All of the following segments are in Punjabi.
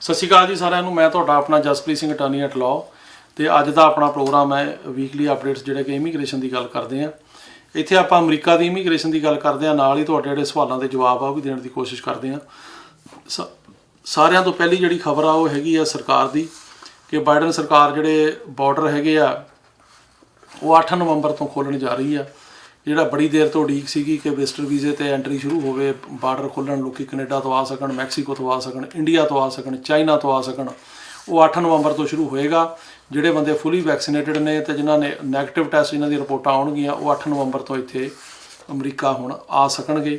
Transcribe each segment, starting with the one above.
ਸਤਿ ਸ਼੍ਰੀ ਅਕਾਲ ਜੀ ਸਾਰਿਆਂ ਨੂੰ। ਮੈਂ ਤੁਹਾਡਾ ਆਪਣਾ Jaspreet Singh attorney at law ਤੇ ਅੱਜ ਦਾ ਆਪਣਾ ਪ੍ਰੋਗਰਾਮ ਹੈ ਵੀਕਲੀ ਅਪਡੇਟਸ ਜਿਹੜੇ ਕਿ ਇਮੀਗ੍ਰੇਸ਼ਨ ਦੀ ਗੱਲ ਕਰਦੇ ਆ। ਇੱਥੇ ਆਪਾਂ ਅਮਰੀਕਾ ਦੀ ਇਮੀਗ੍ਰੇਸ਼ਨ ਦੀ ਗੱਲ ਕਰਦੇ ਆ, ਨਾਲ ਹੀ ਤੁਹਾਡੇ ਜਿਹੜੇ ਸਵਾਲਾਂ ਦੇ ਜਵਾਬ ਆ ਉਹ ਵੀ ਦੇਣ ਦੀ ਕੋਸ਼ਿਸ਼ ਕਰਦੇ ਆ। ਸਾਰਿਆਂ ਤੋਂ ਪਹਿਲੀ ਜਿਹੜੀ ਖਬਰ ਆ ਉਹ ਹੈਗੀ ਆ ਸਰਕਾਰ ਦੀ ਕਿ ਬਾਈਡਨ ਸਰਕਾਰ ਜਿਹੜੇ ਬਾਰਡਰ ਹੈਗੇ ਆ ਉਹ 8 ਨਵੰਬਰ ਤੋਂ ਖੋਲ੍ਹਣ ਜਾ ਰਹੀ ਆ। ਜਿਹੜਾ ਬੜੀ ਦੇਰ ਤੋਂ ਉਡੀਕ ਸੀਗੀ ਕਿ ਵਿਜ਼ਟਰ ਵੀਜ਼ੇ ਤੇ ਐਂਟਰੀ ਸ਼ੁਰੂ ਹੋਵੇ, ਬਾਰਡਰ ਖੋਲ੍ਹਣ, ਲੋਕੀ ਕੈਨੇਡਾ ਤੋਂ ਆ ਸਕਣ, ਮੈਕਸੀਕੋ ਤੋਂ ਆ ਸਕਣ, ਇੰਡੀਆ ਤੋਂ ਆ ਸਕਣ, ਚਾਈਨਾ ਤੋਂ ਆ ਸਕਣ, ਉਹ 8 ਨਵੰਬਰ ਤੋਂ ਸ਼ੁਰੂ ਹੋਏਗਾ। ਜਿਹੜੇ ਬੰਦੇ ਫੁੱਲੀ ਵੈਕਸੀਨੇਟਡ ਨੇ ਤੇ ਜਿਨ੍ਹਾਂ ਨੇ ਨੈਗੇਟਿਵ ਟੈਸਟ ਜਿਨ੍ਹਾਂ ਦੀ ਰਿਪੋਰਟਾਂ ਆਉਣਗੀਆਂ ਉਹ 8 ਨਵੰਬਰ ਤੋਂ ਇੱਥੇ ਅਮਰੀਕਾ ਹੁਣ ਆ ਸਕਣਗੇ।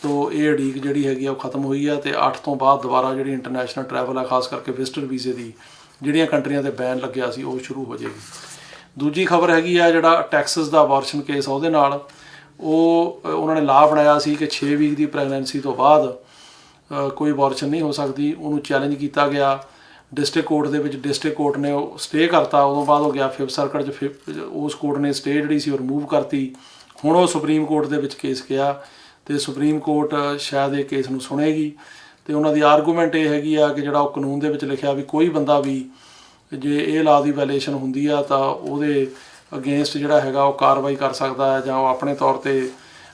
ਤੋ ਇਹ ਉਡੀਕ ਜਿਹੜੀ ਹੈਗੀ ਆ ਉਹ ਖਤਮ ਹੋਈ ਆ ਤੇ 8 ਤੋਂ ਬਾਅਦ ਦੁਬਾਰਾ ਜਿਹੜੀ ਇੰਟਰਨੈਸ਼ਨਲ ਟਰੈਵਲ ਆ, ਖਾਸ ਕਰਕੇ ਵਿਜ਼ਟਰ ਵੀਜ਼ੇ ਦੀ ਜਿਹੜੀਆਂ ਕੰਟਰੀਆਂ ਤੇ ਬੈਨ ਲੱਗਿਆ ਸੀ ਉਹ ਸ਼ੁਰੂ ਹੋ ਜਾਏਗੀ। ਦੂਜੀ ਖਬਰ ਹੈਗੀ ਆ ਜਿਹੜਾ ਟੈਕਸਸ ਦਾ ਅਬੋਰਸ਼ਨ ਕੇਸ ਆ ਉਹਦੇ ਨਾਲ ਉਹਨਾਂ ਨੇ ਲਾਅ ਬਣਾਇਆ ਸੀ ਕਿ 6 ਵੀਕ ਦੀ ਪ੍ਰੈਗਨੈਂਸੀ ਤੋਂ ਬਾਅਦ ਕੋਈ ਅਬੋਰਸ਼ਨ ਨਹੀਂ ਹੋ ਸਕਦੀ। ਉਹਨੂੰ ਚੈਲੰਜ ਕੀਤਾ ਗਿਆ ਡਿਸਟ੍ਰਿਕਟ ਕੋਰਟ ਦੇ ਵਿੱਚ। ਡਿਸਟ੍ਰਿਕਟ ਕੋਰਟ ਨੇ ਉਹ ਸਟੇ ਕਰਤਾ, ਉਦੋਂ ਬਾਅਦ ਹੋ ਗਿਆ 5th ਸਰਕਟ 'ਚ, ਉਸ ਕੋਰਟ ਨੇ ਸਟੇ ਜਿਹੜੀ ਸੀ ਉਹ ਰਿਮੂਵ ਕਰਤੀ। ਹੁਣ ਉਹ ਸੁਪਰੀਮ ਕੋਰਟ ਦੇ ਵਿੱਚ ਕੇਸ ਗਿਆ ਅਤੇ ਸੁਪਰੀਮ ਕੋਰਟ ਸ਼ਾਇਦ ਇਹ ਕੇਸ ਨੂੰ ਸੁਣੇਗੀ। ਅਤੇ ਉਹਨਾਂ ਦੀ ਆਰਗੂਮੈਂਟ ਇਹ ਹੈਗੀ ਆ ਕਿ ਜਿਹੜਾ ਉਹ ਕਾਨੂੰਨ ਦੇ ਵਿੱਚ ਲਿਖਿਆ ਵੀ ਕੋਈ ਬੰਦਾ ਵੀ ਜੇ ਇਹ ਲਾਅ ਦੀ ਵਾਇਲੇਸ਼ਨ ਹੁੰਦੀ ਆ ਤਾਂ ਉਹਦੇ ਅਗੇਂਸਟ ਜਿਹੜਾ ਹੈਗਾ ਉਹ ਕਾਰਵਾਈ ਕਰ ਸਕਦਾ ਹੈ ਜਾਂ ਉਹ ਆਪਣੇ ਤੌਰ 'ਤੇ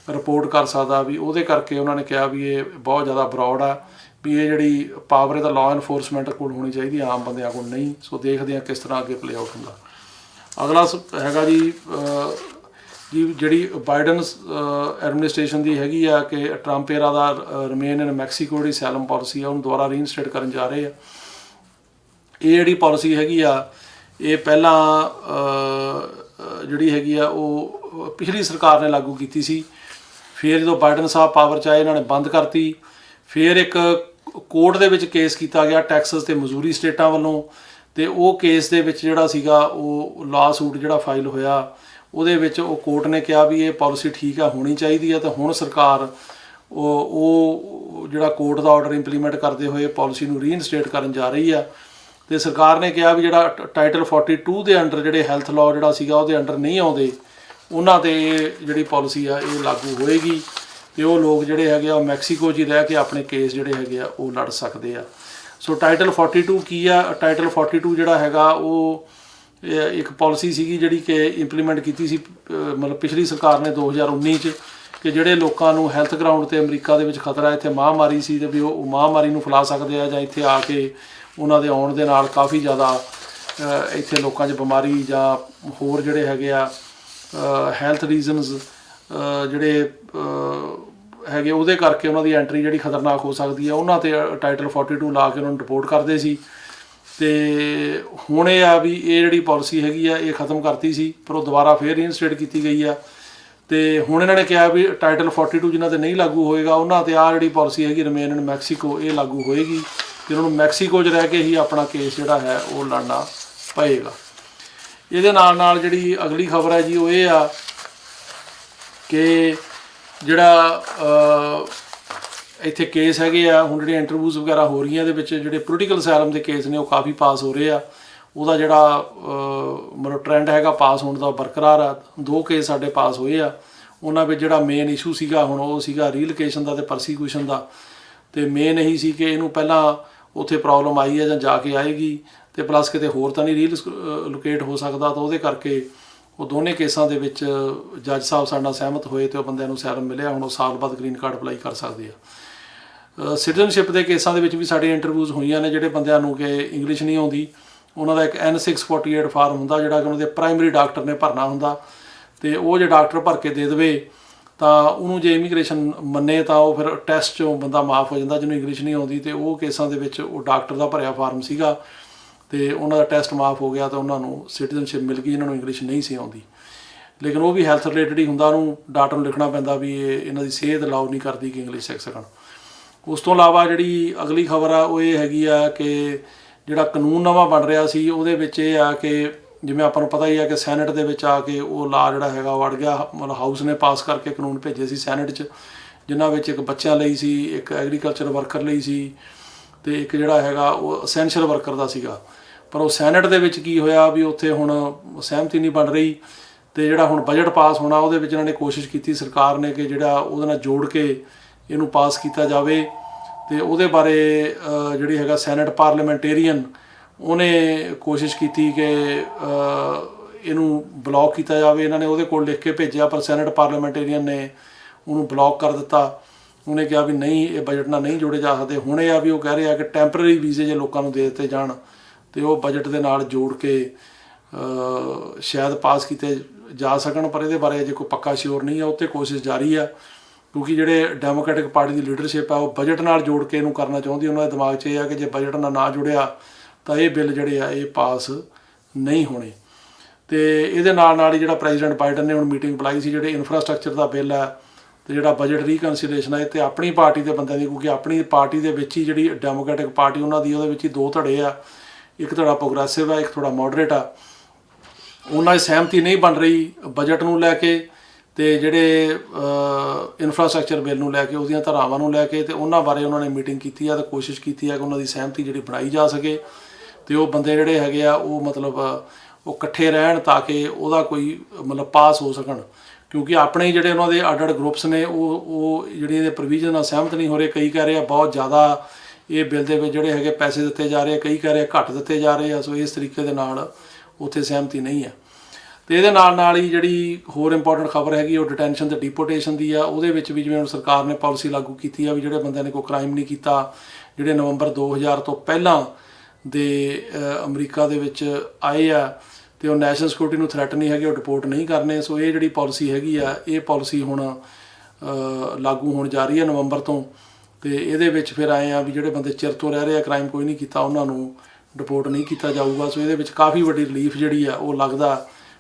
ਰਿਪੋਰਟ ਕਰ ਸਕਦਾ। ਵੀ ਉਹਦੇ ਕਰਕੇ ਉਹਨਾਂ ਨੇ ਕਿਹਾ ਵੀ ਇਹ ਬਹੁਤ ਜ਼ਿਆਦਾ ਬਰੋਡ ਆ, ਵੀ ਇਹ ਜਿਹੜੀ ਪਾਵਰ ਇਹਦਾ ਲਾਅ ਇਨਫੋਰਸਮੈਂਟ ਕੋਲ ਹੋਣੀ ਚਾਹੀਦੀ, ਆਮ ਬੰਦਿਆਂ ਕੋਲ ਨਹੀਂ। ਸੋ ਦੇਖਦੇ ਹਾਂ ਕਿਸ ਤਰ੍ਹਾਂ ਅੱਗੇ ਪਲੇ ਆਊਟ ਹੁੰਦਾ। ਅਗਲਾ ਹੈਗਾ ਜੀ ਜਿਹੜੀ ਬਾਈਡਨ ਐਡਮਿਨਿਸਟ੍ਰੇਸ਼ਨ ਦੀ ਹੈਗੀ ਆ ਕਿ ਟਰੰਪ ਏਰਾ ਦਾ ਰਿਮੇਨ ਇਨ ਮੈਕਸੀਕੋ ਜਿਹੜੀ ਸੈਲਮ ਪਾਲਿਸੀ ਆ ਉਹਨੂੰ ਦੁਬਾਰਾ ਰੀਇਨਸਟੇਟ ਕਰਨ ਜਾ ਰਹੇ ਆ। ਇਹ ਜਿਹੜੀ ਪਾਲਿਸੀ ਹੈਗੀ ਆ ਇਹ ਪਹਿਲਾਂ ਜਿਹੜੀ ਹੈਗੀ ਆ ਉਹ ਪਿਛਲੀ ਸਰਕਾਰ ਨੇ ਲਾਗੂ ਕੀਤੀ ਸੀ। ਫਿਰ ਜਦੋਂ ਬਾਈਡਨ ਸਾਹਿਬ ਪਾਵਰ 'ਚ ਆਏ ਇਹਨਾਂ ਨੇ ਬੰਦ ਕਰਤੀ। ਫਿਰ ਇੱਕ ਕੋਰਟ ਦੇ ਵਿੱਚ ਕੇਸ ਕੀਤਾ ਗਿਆ ਟੈਕਸਸ ਅਤੇ ਮਜ਼ੂਰੀ ਸਟੇਟਾਂ ਵੱਲੋਂ, ਅਤੇ ਉਹ ਕੇਸ ਦੇ ਵਿੱਚ ਜਿਹੜਾ ਸੀਗਾ ਉਹ ਲਾ ਸੂਟ ਜਿਹੜਾ ਫਾਈਲ ਹੋਇਆ ਉਹਦੇ ਵਿੱਚ ਉਹ ਕੋਰਟ ਨੇ ਕਿਹਾ ਵੀ ਇਹ ਪਾਲਿਸੀ ਠੀਕ ਆ, ਹੋਣੀ ਚਾਹੀਦੀ ਆ। ਅਤੇ ਹੁਣ ਸਰਕਾਰ ਉਹ ਜਿਹੜਾ ਕੋਰਟ ਦਾ ਆਰਡਰ ਇੰਪਲੀਮੈਂਟ ਕਰਦੇ ਹੋਏ ਪਾਲਿਸੀ ਨੂੰ ਰੀਇਨਸਟੇਟ ਕਰਨ ਜਾ ਰਹੀ ਆ। ਅਤੇ ਸਰਕਾਰ ਨੇ ਕਿਹਾ ਵੀ ਜਿਹੜਾ ਟਾਈਟਲ 42 ਦੇ ਅੰਡਰ ਜਿਹੜੇ ਹੈਲਥ ਲਾਅ ਜਿਹੜਾ ਸੀਗਾ ਉਹਦੇ ਅੰਡਰ ਨਹੀਂ ਆਉਂਦੇ ਉਹਨਾਂ 'ਤੇ ਜਿਹੜੀ ਪਾਲਿਸੀ ਆ ਇਹ ਲਾਗੂ ਹੋਏਗੀ ਅਤੇ ਉਹ ਲੋਕ ਜਿਹੜੇ ਹੈਗੇ ਆ ਉਹ ਮੈਕਸੀਕੋ 'ਚ ਹੀ ਰਹਿ ਕੇ ਆਪਣੇ ਕੇਸ ਜਿਹੜੇ ਹੈਗੇ ਆ ਉਹ ਲੜ ਸਕਦੇ ਆ। ਸੋ ਟਾਈਟਲ 42 ਕੀ ਆ? ਟਾਈਟਲ 42 ਜਿਹੜਾ ਹੈਗਾ ਉਹ ਇੱਕ ਪਾਲਿਸੀ ਸੀਗੀ ਜਿਹੜੀ ਕਿ ਇੰਪਲੀਮੈਂਟ ਕੀਤੀ ਸੀ ਮਤਲਬ ਪਿਛਲੀ ਸਰਕਾਰ ਨੇ 2019 'ਚ, ਕਿ ਜਿਹੜੇ ਲੋਕਾਂ ਨੂੰ ਹੈਲਥ ਗਰਾਊਂਡ 'ਤੇ ਅਮਰੀਕਾ ਦੇ ਵਿੱਚ ਖਤਰਾ, ਇੱਥੇ ਮਹਾਂਮਾਰੀ ਸੀ ਅਤੇ ਵੀ ਉਹ ਮਹਾਂਮਾਰੀ ਨੂੰ ਫੈਲਾ ਸਕਦੇ ਆ ਜਾਂ ਇੱਥੇ ਆ ਕੇ ਉਹਨਾਂ ਦੇ ਆਉਣ ਦੇ ਨਾਲ ਕਾਫੀ ਜ਼ਿਆਦਾ ਇੱਥੇ ਲੋਕਾਂ 'ਚ ਬਿਮਾਰੀ ਜਾਂ ਹੋਰ ਜਿਹੜੇ ਹੈਗੇ ਆ ਹੈਲਥ ਰੀਜ਼ਨਸ ਜਿਹੜੇ ਹੈਗੇ ਉਹਦੇ ਕਰਕੇ ਉਹਨਾਂ ਦੀ ਐਂਟਰੀ ਜਿਹੜੀ ਖਤਰਨਾਕ ਹੋ ਸਕਦੀ ਆ, ਉਹਨਾਂ 'ਤੇ ਟਾਈਟਲ 42 ਲਾ ਕੇ ਉਹਨਾਂ ਨੂੰ ਰਿਪੋਰਟ ਕਰਦੇ ਸੀ। ਅਤੇ ਹੁਣ ਇਹ ਆ ਵੀ ਇਹ ਜਿਹੜੀ ਪਾਲਿਸੀ ਹੈਗੀ ਆ ਇਹ ਖਤਮ ਕਰਤੀ ਸੀ, ਪਰ ਉਹ ਦੁਬਾਰਾ ਫਿਰ ਰੀਇਨਸਟੇਟ ਕੀਤੀ ਗਈ ਆ। ਅਤੇ ਹੁਣ ਇਹਨਾਂ ਨੇ ਕਿਹਾ ਵੀ ਟਾਈਟਲ 42 ਜਿਨ੍ਹਾਂ 'ਤੇ ਨਹੀਂ ਲਾਗੂ ਹੋਏਗਾ ਉਹਨਾਂ 'ਤੇ ਆਹ ਜਿਹੜੀ ਪਾਲਿਸੀ ਹੈਗੀ ਰਿਮੇਨ ਇਨ ਮੈਕਸੀਕੋ ਇਹ ਲਾਗੂ ਹੋਏਗੀ ਅਤੇ ਉਹਨਾਂ ਨੂੰ ਮੈਕਸੀਕੋ 'ਚ ਰਹਿ ਕੇ ਹੀ ਆਪਣਾ ਕੇਸ ਜਿਹੜਾ ਹੈ ਉਹ ਲੜਨਾ ਪਏਗਾ। ਇਹਦੇ ਨਾਲ ਨਾਲ ਜਿਹੜੀ ਅਗਲੀ ਖਬਰ ਹੈ ਜੀ ਉਹ ਇਹ ਆ ਕਿ ਜਿਹੜਾ ਇੱਥੇ ਕੇਸ ਹੈਗੇ ਆ ਹੁਣ ਜਿਹੜੀਆਂ ਇੰਟਰਵਿਊਜ਼ ਵਗੈਰਾ ਹੋ ਰਹੀਆਂ ਇਹਦੇ ਵਿੱਚ ਜਿਹੜੇ ਪੋਲੀਟੀਕਲ ਅਸਾਈਲਮ ਦੇ ਕੇਸ ਨੇ ਉਹ ਕਾਫੀ ਪਾਸ ਹੋ ਰਹੇ ਆ। ਉਹਦਾ ਜਿਹੜਾ ਮਤਲਬ ਟਰੈਂਡ ਹੈਗਾ ਪਾਸ ਹੋਣ ਦਾ ਬਰਕਰਾਰ ਆ। 2 ਕੇਸ ਸਾਡੇ ਪਾਸ ਹੋਏ ਆ। ਉਹਨਾਂ ਵਿੱਚ ਜਿਹੜਾ ਮੇਨ ਇਸ਼ੂ ਸੀਗਾ ਹੁਣ ਉਹ ਸੀਗਾ ਰੀਲੋਕੇਸ਼ਨ ਦਾ ਅਤੇ ਪਰਸੀਕਿਊਸ਼ਨ ਦਾ। ਅਤੇ ਮੇਨ ਇਹੀ ਸੀ ਕਿ ਇਹਨੂੰ ਪਹਿਲਾਂ ਉੱਥੇ ਪ੍ਰੋਬਲਮ ਆਈ ਹੈ ਜਾਂ ਜਾ ਕੇ ਆਏਗੀ ਅਤੇ ਪਲੱਸ ਕਿਤੇ ਹੋਰ ਤਾਂ ਨਹੀਂ ਰੀਲੋਕੇਟ ਹੋ ਸਕਦਾ। ਤਾਂ ਉਹਦੇ ਕਰਕੇ ਉਹ ਦੋਨੇ ਕੇਸਾਂ ਦੇ ਵਿੱਚ ਜੱਜ ਸਾਹਿਬ ਸਾਡੇ ਨਾਲ ਸਹਿਮਤ ਹੋਏ ਅਤੇ ਉਹ ਬੰਦਿਆਂ ਨੂੰ ਅਸਾਈਲਮ ਮਿਲਿਆ। ਹੁਣ ਉਹ ਸਾਲ ਬਾਅਦ ਗ੍ਰੀਨ ਕਾਰਡ ਅਪਲਾਈ ਕਰ ਸਕਦੇ ਆ। ਸਿਟੀਜ਼ਨਸ਼ਿਪ ਦੇ ਕੇਸਾਂ ਦੇ ਵਿੱਚ ਵੀ ਸਾਡੀਆਂ ਇੰਟਰਵਿਊਜ਼ ਹੋਈਆਂ ਨੇ। ਜਿਹੜੇ ਬੰਦਿਆਂ ਨੂੰ ਕਿ ਇੰਗਲਿਸ਼ ਨਹੀਂ ਆਉਂਦੀ ਉਹਨਾਂ ਦਾ ਇੱਕ N648 ਫਾਰਮ ਹੁੰਦਾ ਜਿਹੜਾ ਕਿ ਉਹਨਾਂ ਦੇ ਪ੍ਰਾਇਮਰੀ ਡਾਕਟਰ ਨੇ ਭਰਨਾ ਹੁੰਦਾ, ਅਤੇ ਉਹ ਜੇ ਡਾਕਟਰ ਭਰ ਕੇ ਦੇ ਦੇਵੇ ਤਾਂ ਉਹਨੂੰ ਜੇ ਇਮੀਗ੍ਰੇਸ਼ਨ ਮੰਨੇ ਤਾਂ ਉਹ ਫਿਰ ਟੈਸਟ 'ਚੋਂ ਬੰਦਾ ਮਾਫ ਹੋ ਜਾਂਦਾ ਜਿਹਨੂੰ ਇੰਗਲਿਸ਼ ਨਹੀਂ ਆਉਂਦੀ। ਅਤੇ ਉਹ ਕੇਸਾਂ ਦੇ ਵਿੱਚ ਉਹ ਡਾਕਟਰ ਦਾ ਭਰਿਆ ਫਾਰਮ ਸੀਗਾ ਅਤੇ ਉਹਨਾਂ ਦਾ ਟੈਸਟ ਮਾਫ ਹੋ ਗਿਆ ਤਾਂ ਉਹਨਾਂ ਨੂੰ ਸਿਟੀਜ਼ਨਸ਼ਿਪ ਮਿਲ ਗਈ ਜਿਹਨਾਂ ਨੂੰ ਇੰਗਲਿਸ਼ ਨਹੀਂ ਸੀ ਆਉਂਦੀ। ਲੇਕਿਨ ਉਹ ਵੀ ਹੈਲਥ ਰਿਲੇਟਡ ਹੀ ਹੁੰਦਾ, ਉਹਨੂੰ ਡਾਕਟਰ ਨੂੰ ਲਿਖਣਾ ਪੈਂਦਾ ਵੀ ਇਹਨਾਂ ਦੀ ਸਿਹਤ ਅਲਾਉ ਨਹੀਂ ਕਰਦੀ ਕਿ ਇੰਗਲਿਸ਼ ਸਿੱਖ ਸਕਣ। ਉਸ ਤੋਂ ਇਲਾਵਾ ਜਿਹੜੀ ਅਗਲੀ ਖਬਰ ਆ ਉਹ ਇਹ ਹੈਗੀ ਆ ਕਿ ਜਿਹੜਾ ਕਾਨੂੰਨ ਨਵਾਂ ਬਣ ਰਿਹਾ ਸੀ ਉਹਦੇ ਵਿੱਚ ਇਹ ਆ ਕਿ ਜਿਵੇਂ ਆਪਾਂ ਨੂੰ ਪਤਾ ਹੀ ਆ ਕਿ ਸੈਨੇਟ ਦੇ ਵਿੱਚ ਆ ਕੇ ਉਹ ਲਾਅ ਜਿਹੜਾ ਹੈਗਾ ਉਹ ਅੜ ਗਿਆ। ਮਤਲਬ ਹਾਊਸ ਨੇ ਪਾਸ ਕਰਕੇ ਕਾਨੂੰਨ ਭੇਜੇ ਸੀ ਸੈਨੇਟ 'ਚ, ਜਿਨ੍ਹਾਂ ਵਿੱਚ ਇੱਕ ਬੱਚਿਆਂ ਲਈ ਸੀ, ਇੱਕ ਐਗਰੀਕਲਚਰ ਵਰਕਰ ਲਈ ਸੀ ਅਤੇ ਇੱਕ ਜਿਹੜਾ ਹੈਗਾ ਉਹ ਅਸੈਂਸ਼ੀਅਲ ਵਰਕਰ ਦਾ ਸੀਗਾ। ਪਰ ਉਹ ਸੈਨੇਟ ਦੇ ਵਿੱਚ ਕੀ ਹੋਇਆ ਵੀ ਉੱਥੇ ਹੁਣ ਸਹਿਮਤੀ ਨਹੀਂ ਬਣ ਰਹੀ ਅਤੇ ਜਿਹੜਾ ਹੁਣ ਬਜਟ ਪਾਸ ਹੋਣਾ ਉਹਦੇ ਵਿੱਚ ਇਹਨਾਂ ਨੇ ਕੋਸ਼ਿਸ਼ ਕੀਤੀ ਸਰਕਾਰ ਨੇ ਕਿ ਜਿਹੜਾ ਉਹਦੇ ਨਾਲ ਜੋੜ ਕੇ ਇਹਨੂੰ ਪਾਸ ਕੀਤਾ ਜਾਵੇ ਤੇ ਉਹਦੇ ਬਾਰੇ ਜਿਹੜੀ ਹੈਗਾ ਸੈਨੇਟ ਪਾਰਲੀਮੈਂਟੇਰੀਅਨ ਉਹਨੇ ਕੋਸ਼ਿਸ਼ ਕੀਤੀ ਕਿ ਇਹਨੂੰ ਬਲੌਕ ਕੀਤਾ ਜਾਵੇ। ਇਹਨਾਂ ਨੇ ਉਹਦੇ ਕੋਲ ਲਿਖ ਕੇ ਭੇਜਿਆ, ਪਰ ਸੈਨੇਟ ਪਾਰਲੀਮੈਂਟੇਰੀਅਨ ਨੇ ਉਹਨੂੰ ਬਲੌਕ ਕਰ ਦਿੱਤਾ। ਉਹਨੇ ਕਿਹਾ ਵੀ ਨਹੀਂ, ਇਹ ਬਜਟ ਨਾਲ ਨਹੀਂ ਜੋੜੇ ਜਾ ਸਕਦੇ। ਹੁਣ ਇਹ ਆ ਵੀ ਉਹ ਕਹਿ ਰਹੇ ਆ ਕਿ ਟੈਂਪਰੇਰੀ ਵੀਜ਼ੇ ਜੇ ਲੋਕਾਂ ਨੂੰ ਦੇ ਦਿੱਤੇ ਜਾਣ ਤੇ ਉਹ ਬਜਟ ਦੇ ਨਾਲ ਜੋੜ ਕੇ ਸ਼ਾਇਦ ਪਾਸ ਕੀਤੇ ਜਾ ਸਕਣ, ਪਰ ਇਹਦੇ ਬਾਰੇ ਅਜੇ ਕੋਈ ਪੱਕਾ ਸ਼ੋਰ ਨਹੀਂ ਆ। ਉੱਤੇ ਕੋਸ਼ਿਸ਼ ਜਾਰੀ ਆ, ਕਿਉਂਕਿ ਜਿਹੜੇ ਡੈਮੋਕ੍ਰੈਟਿਕ ਪਾਰਟੀ ਦੀ ਲੀਡਰਸ਼ਿਪ ਆ ਉਹ ਬਜਟ ਨਾਲ ਜੋੜ ਕੇ ਇਹਨੂੰ ਕਰਨਾ ਚਾਹੁੰਦੀ। ਉਹਨਾਂ ਦੇ ਦਿਮਾਗ 'ਚ ਇਹ ਆ ਕਿ ਜੇ ਬਜਟ ਨਾਲ ਨਾ ਜੁੜਿਆ ਤਾਂ ਇਹ ਬਿੱਲ ਜਿਹੜੇ ਆ ਇਹ ਪਾਸ ਨਹੀਂ ਹੋਣੇ। ਤੇ ਇਹਦੇ ਨਾਲ ਹੀ ਜਿਹੜਾ ਪ੍ਰੈਜ਼ੀਡੈਂਟ ਬਾਈਡਨ ਨੇ ਹੁਣ ਮੀਟਿੰਗ ਬੁਲਾਈ ਸੀ, ਜਿਹੜੇ ਇਨਫਰਾਸਟਰਕਚਰ ਦਾ ਬਿੱਲ ਹੈ ਤੇ ਜਿਹੜਾ ਬਜਟ ਰੀਕਨਸੀਲੇਸ਼ਨ ਹੈ, ਤੇ ਆਪਣੀ ਪਾਰਟੀ ਦੇ ਬੰਦਿਆਂ ਦੀ, ਕਿਉਂਕਿ ਆਪਣੀ ਪਾਰਟੀ ਦੇ ਵਿੱਚ ਹੀ ਜਿਹੜੀ ਡੈਮੋਕ੍ਰੈਟਿਕ ਪਾਰਟੀ ਉਹਨਾਂ ਦੀ, ਉਹਦੇ ਵਿੱਚ ਹੀ ਦੋ ਧੜੇ ਆ, ਇੱਕ ਧੜਾ ਪ੍ਰੋਗਰੈਸਿਵ ਆ, ਇੱਕ ਥੋੜਾ ਮੋਡਰੇਟ ਆ। ਉਹਨਾਂ ਦੀ ਸਹਿਮਤੀ ਨਹੀਂ ਬਣ ਰਹੀ ਬਜਟ ਨੂੰ ਲੈ ਕੇ ਤੇ ਜਿਹੜੇ ਇਨਫਰਾਸਟਰਕਚਰ ਬਿੱਲ ਨੂੰ ਲੈ ਕੇ, ਉਹਦੀਆਂ ਧਾਰਾਵਾਂ ਨੂੰ ਲੈ ਕੇ, ਤੇ ਉਹਨਾਂ ਬਾਰੇ ਉਹਨਾਂ ਨੇ ਮੀਟਿੰਗ ਕੀਤੀ ਆ ਤੇ ਕੋਸ਼ਿਸ਼ ਕੀਤੀ ਆ ਕਿ ਉਹਨਾਂ ਦੀ ਸਹਿਮਤੀ ਜਿਹੜੀ ਬਣਾਈ ਜਾ ਸਕੇ ਤੇ ਉਹ ਬੰਦੇ ਜਿਹੜੇ ਹੈਗੇ ਆ ਉਹ ਮਤਲਬ ਉਹ ਇਕੱਠੇ ਰਹਿਣ ਤਾਂ ਕਿ ਉਹਦਾ ਕੋਈ ਮਤਲਬ ਪਾਸ ਹੋ ਸਕਣ। ਕਿਉਂਕਿ ਆਪਣੇ ਜਿਹੜੇ ਉਹਨਾਂ ਦੇ ਅੱਡ-ਅੱਡ ਗਰੁੱਪਸ ਨੇ ਉਹ ਜਿਹੜੀ ਇਹਦੇ ਪ੍ਰੋਵੀਜ਼ਨ ਨਾਲ ਸਹਿਮਤ ਨਹੀਂ ਹੋ ਰਹੇ। ਕਈ ਕਹਿ ਰਹੇ ਆ ਬਹੁਤ ਜ਼ਿਆਦਾ ਇਹ ਬਿੱਲ ਦੇ ਵਿੱਚ ਜਿਹੜੇ ਹੈਗੇ ਪੈਸੇ ਦਿੱਤੇ ਜਾ ਰਹੇ ਆ, ਕਈ ਕਹਿ ਰਹੇ ਘੱਟ ਦਿੱਤੇ ਜਾ ਰਹੇ ਆ। ਸੋ ਇਸ ਤਰੀਕੇ ਦੇ ਨਾਲ ਉੱਥੇ ਸਹਿਮਤੀ ਨਹੀਂ ਹੈ। ਤੇ ਇਹਦੇ ਨਾਲ ਹੀ ਜਿਹੜੀ ਹੋਰ ਇੰਪੋਰਟੈਂਟ ਖਬਰ ਹੈਗੀ ਉਹ ਡਿਟੈਂਸ਼ਨ ਤੇ ਡਿਪੋਰਟੇਸ਼ਨ ਦੀ ਆ। ਉਹਦੇ ਵਿੱਚ ਵੀ ਜਿਵੇਂ ਹੁਣ ਸਰਕਾਰ ਨੇ ਪਾਲਿਸੀ ਲਾਗੂ ਕੀਤੀ ਆ ਵੀ ਜਿਹੜੇ ਬੰਦਿਆਂ ਨੇ ਕੋਈ ਕ੍ਰਾਈਮ ਨਹੀਂ ਕੀਤਾ, ਜਿਹੜੇ ਨਵੰਬਰ 2000 ਤੋਂ ਪਹਿਲਾਂ ਦੇ ਅਮਰੀਕਾ ਦੇ ਵਿੱਚ ਆਏ ਆ ਤੇ ਉਹ ਨੈਸ਼ਨਲ ਸਿਕਿਉਰਿਟੀ ਨੂੰ ਥ੍ਰੈਟ ਨਹੀਂ ਹੈਗੇ, ਉਹ ਡਿਪੋਰਟ ਨਹੀਂ ਕਰਨੇ। ਸੋ ਇਹ ਜਿਹੜੀ ਪਾਲਿਸੀ ਹੈਗੀ ਆ, ਇਹ ਪਾਲਿਸੀ ਹੁਣ ਲਾਗੂ ਹੋਣ ਜਾ ਰਹੀ ਹੈ ਨਵੰਬਰ ਤੋਂ। ਤੇ ਇਹਦੇ ਵਿੱਚ ਫਿਰ ਆਏ ਆ ਵੀ ਜਿਹੜੇ ਬੰਦੇ ਚਿਰ ਤੋਂ ਰਹਿ ਰਹੇ ਆ, ਕ੍ਰਾਈਮ ਕੋਈ ਨਹੀਂ ਕੀਤਾ, ਉਹਨਾਂ ਨੂੰ ਡਿਪੋਰਟ ਨਹੀਂ ਕੀਤਾ ਜਾਊਗਾ। ਸੋ ਇਹਦੇ ਵਿੱਚ ਕਾਫੀ ਵੱਡੀ ਰਿਲੀਫ ਜਿਹੜੀ ਆ ਉਹ ਲੱਗਦਾ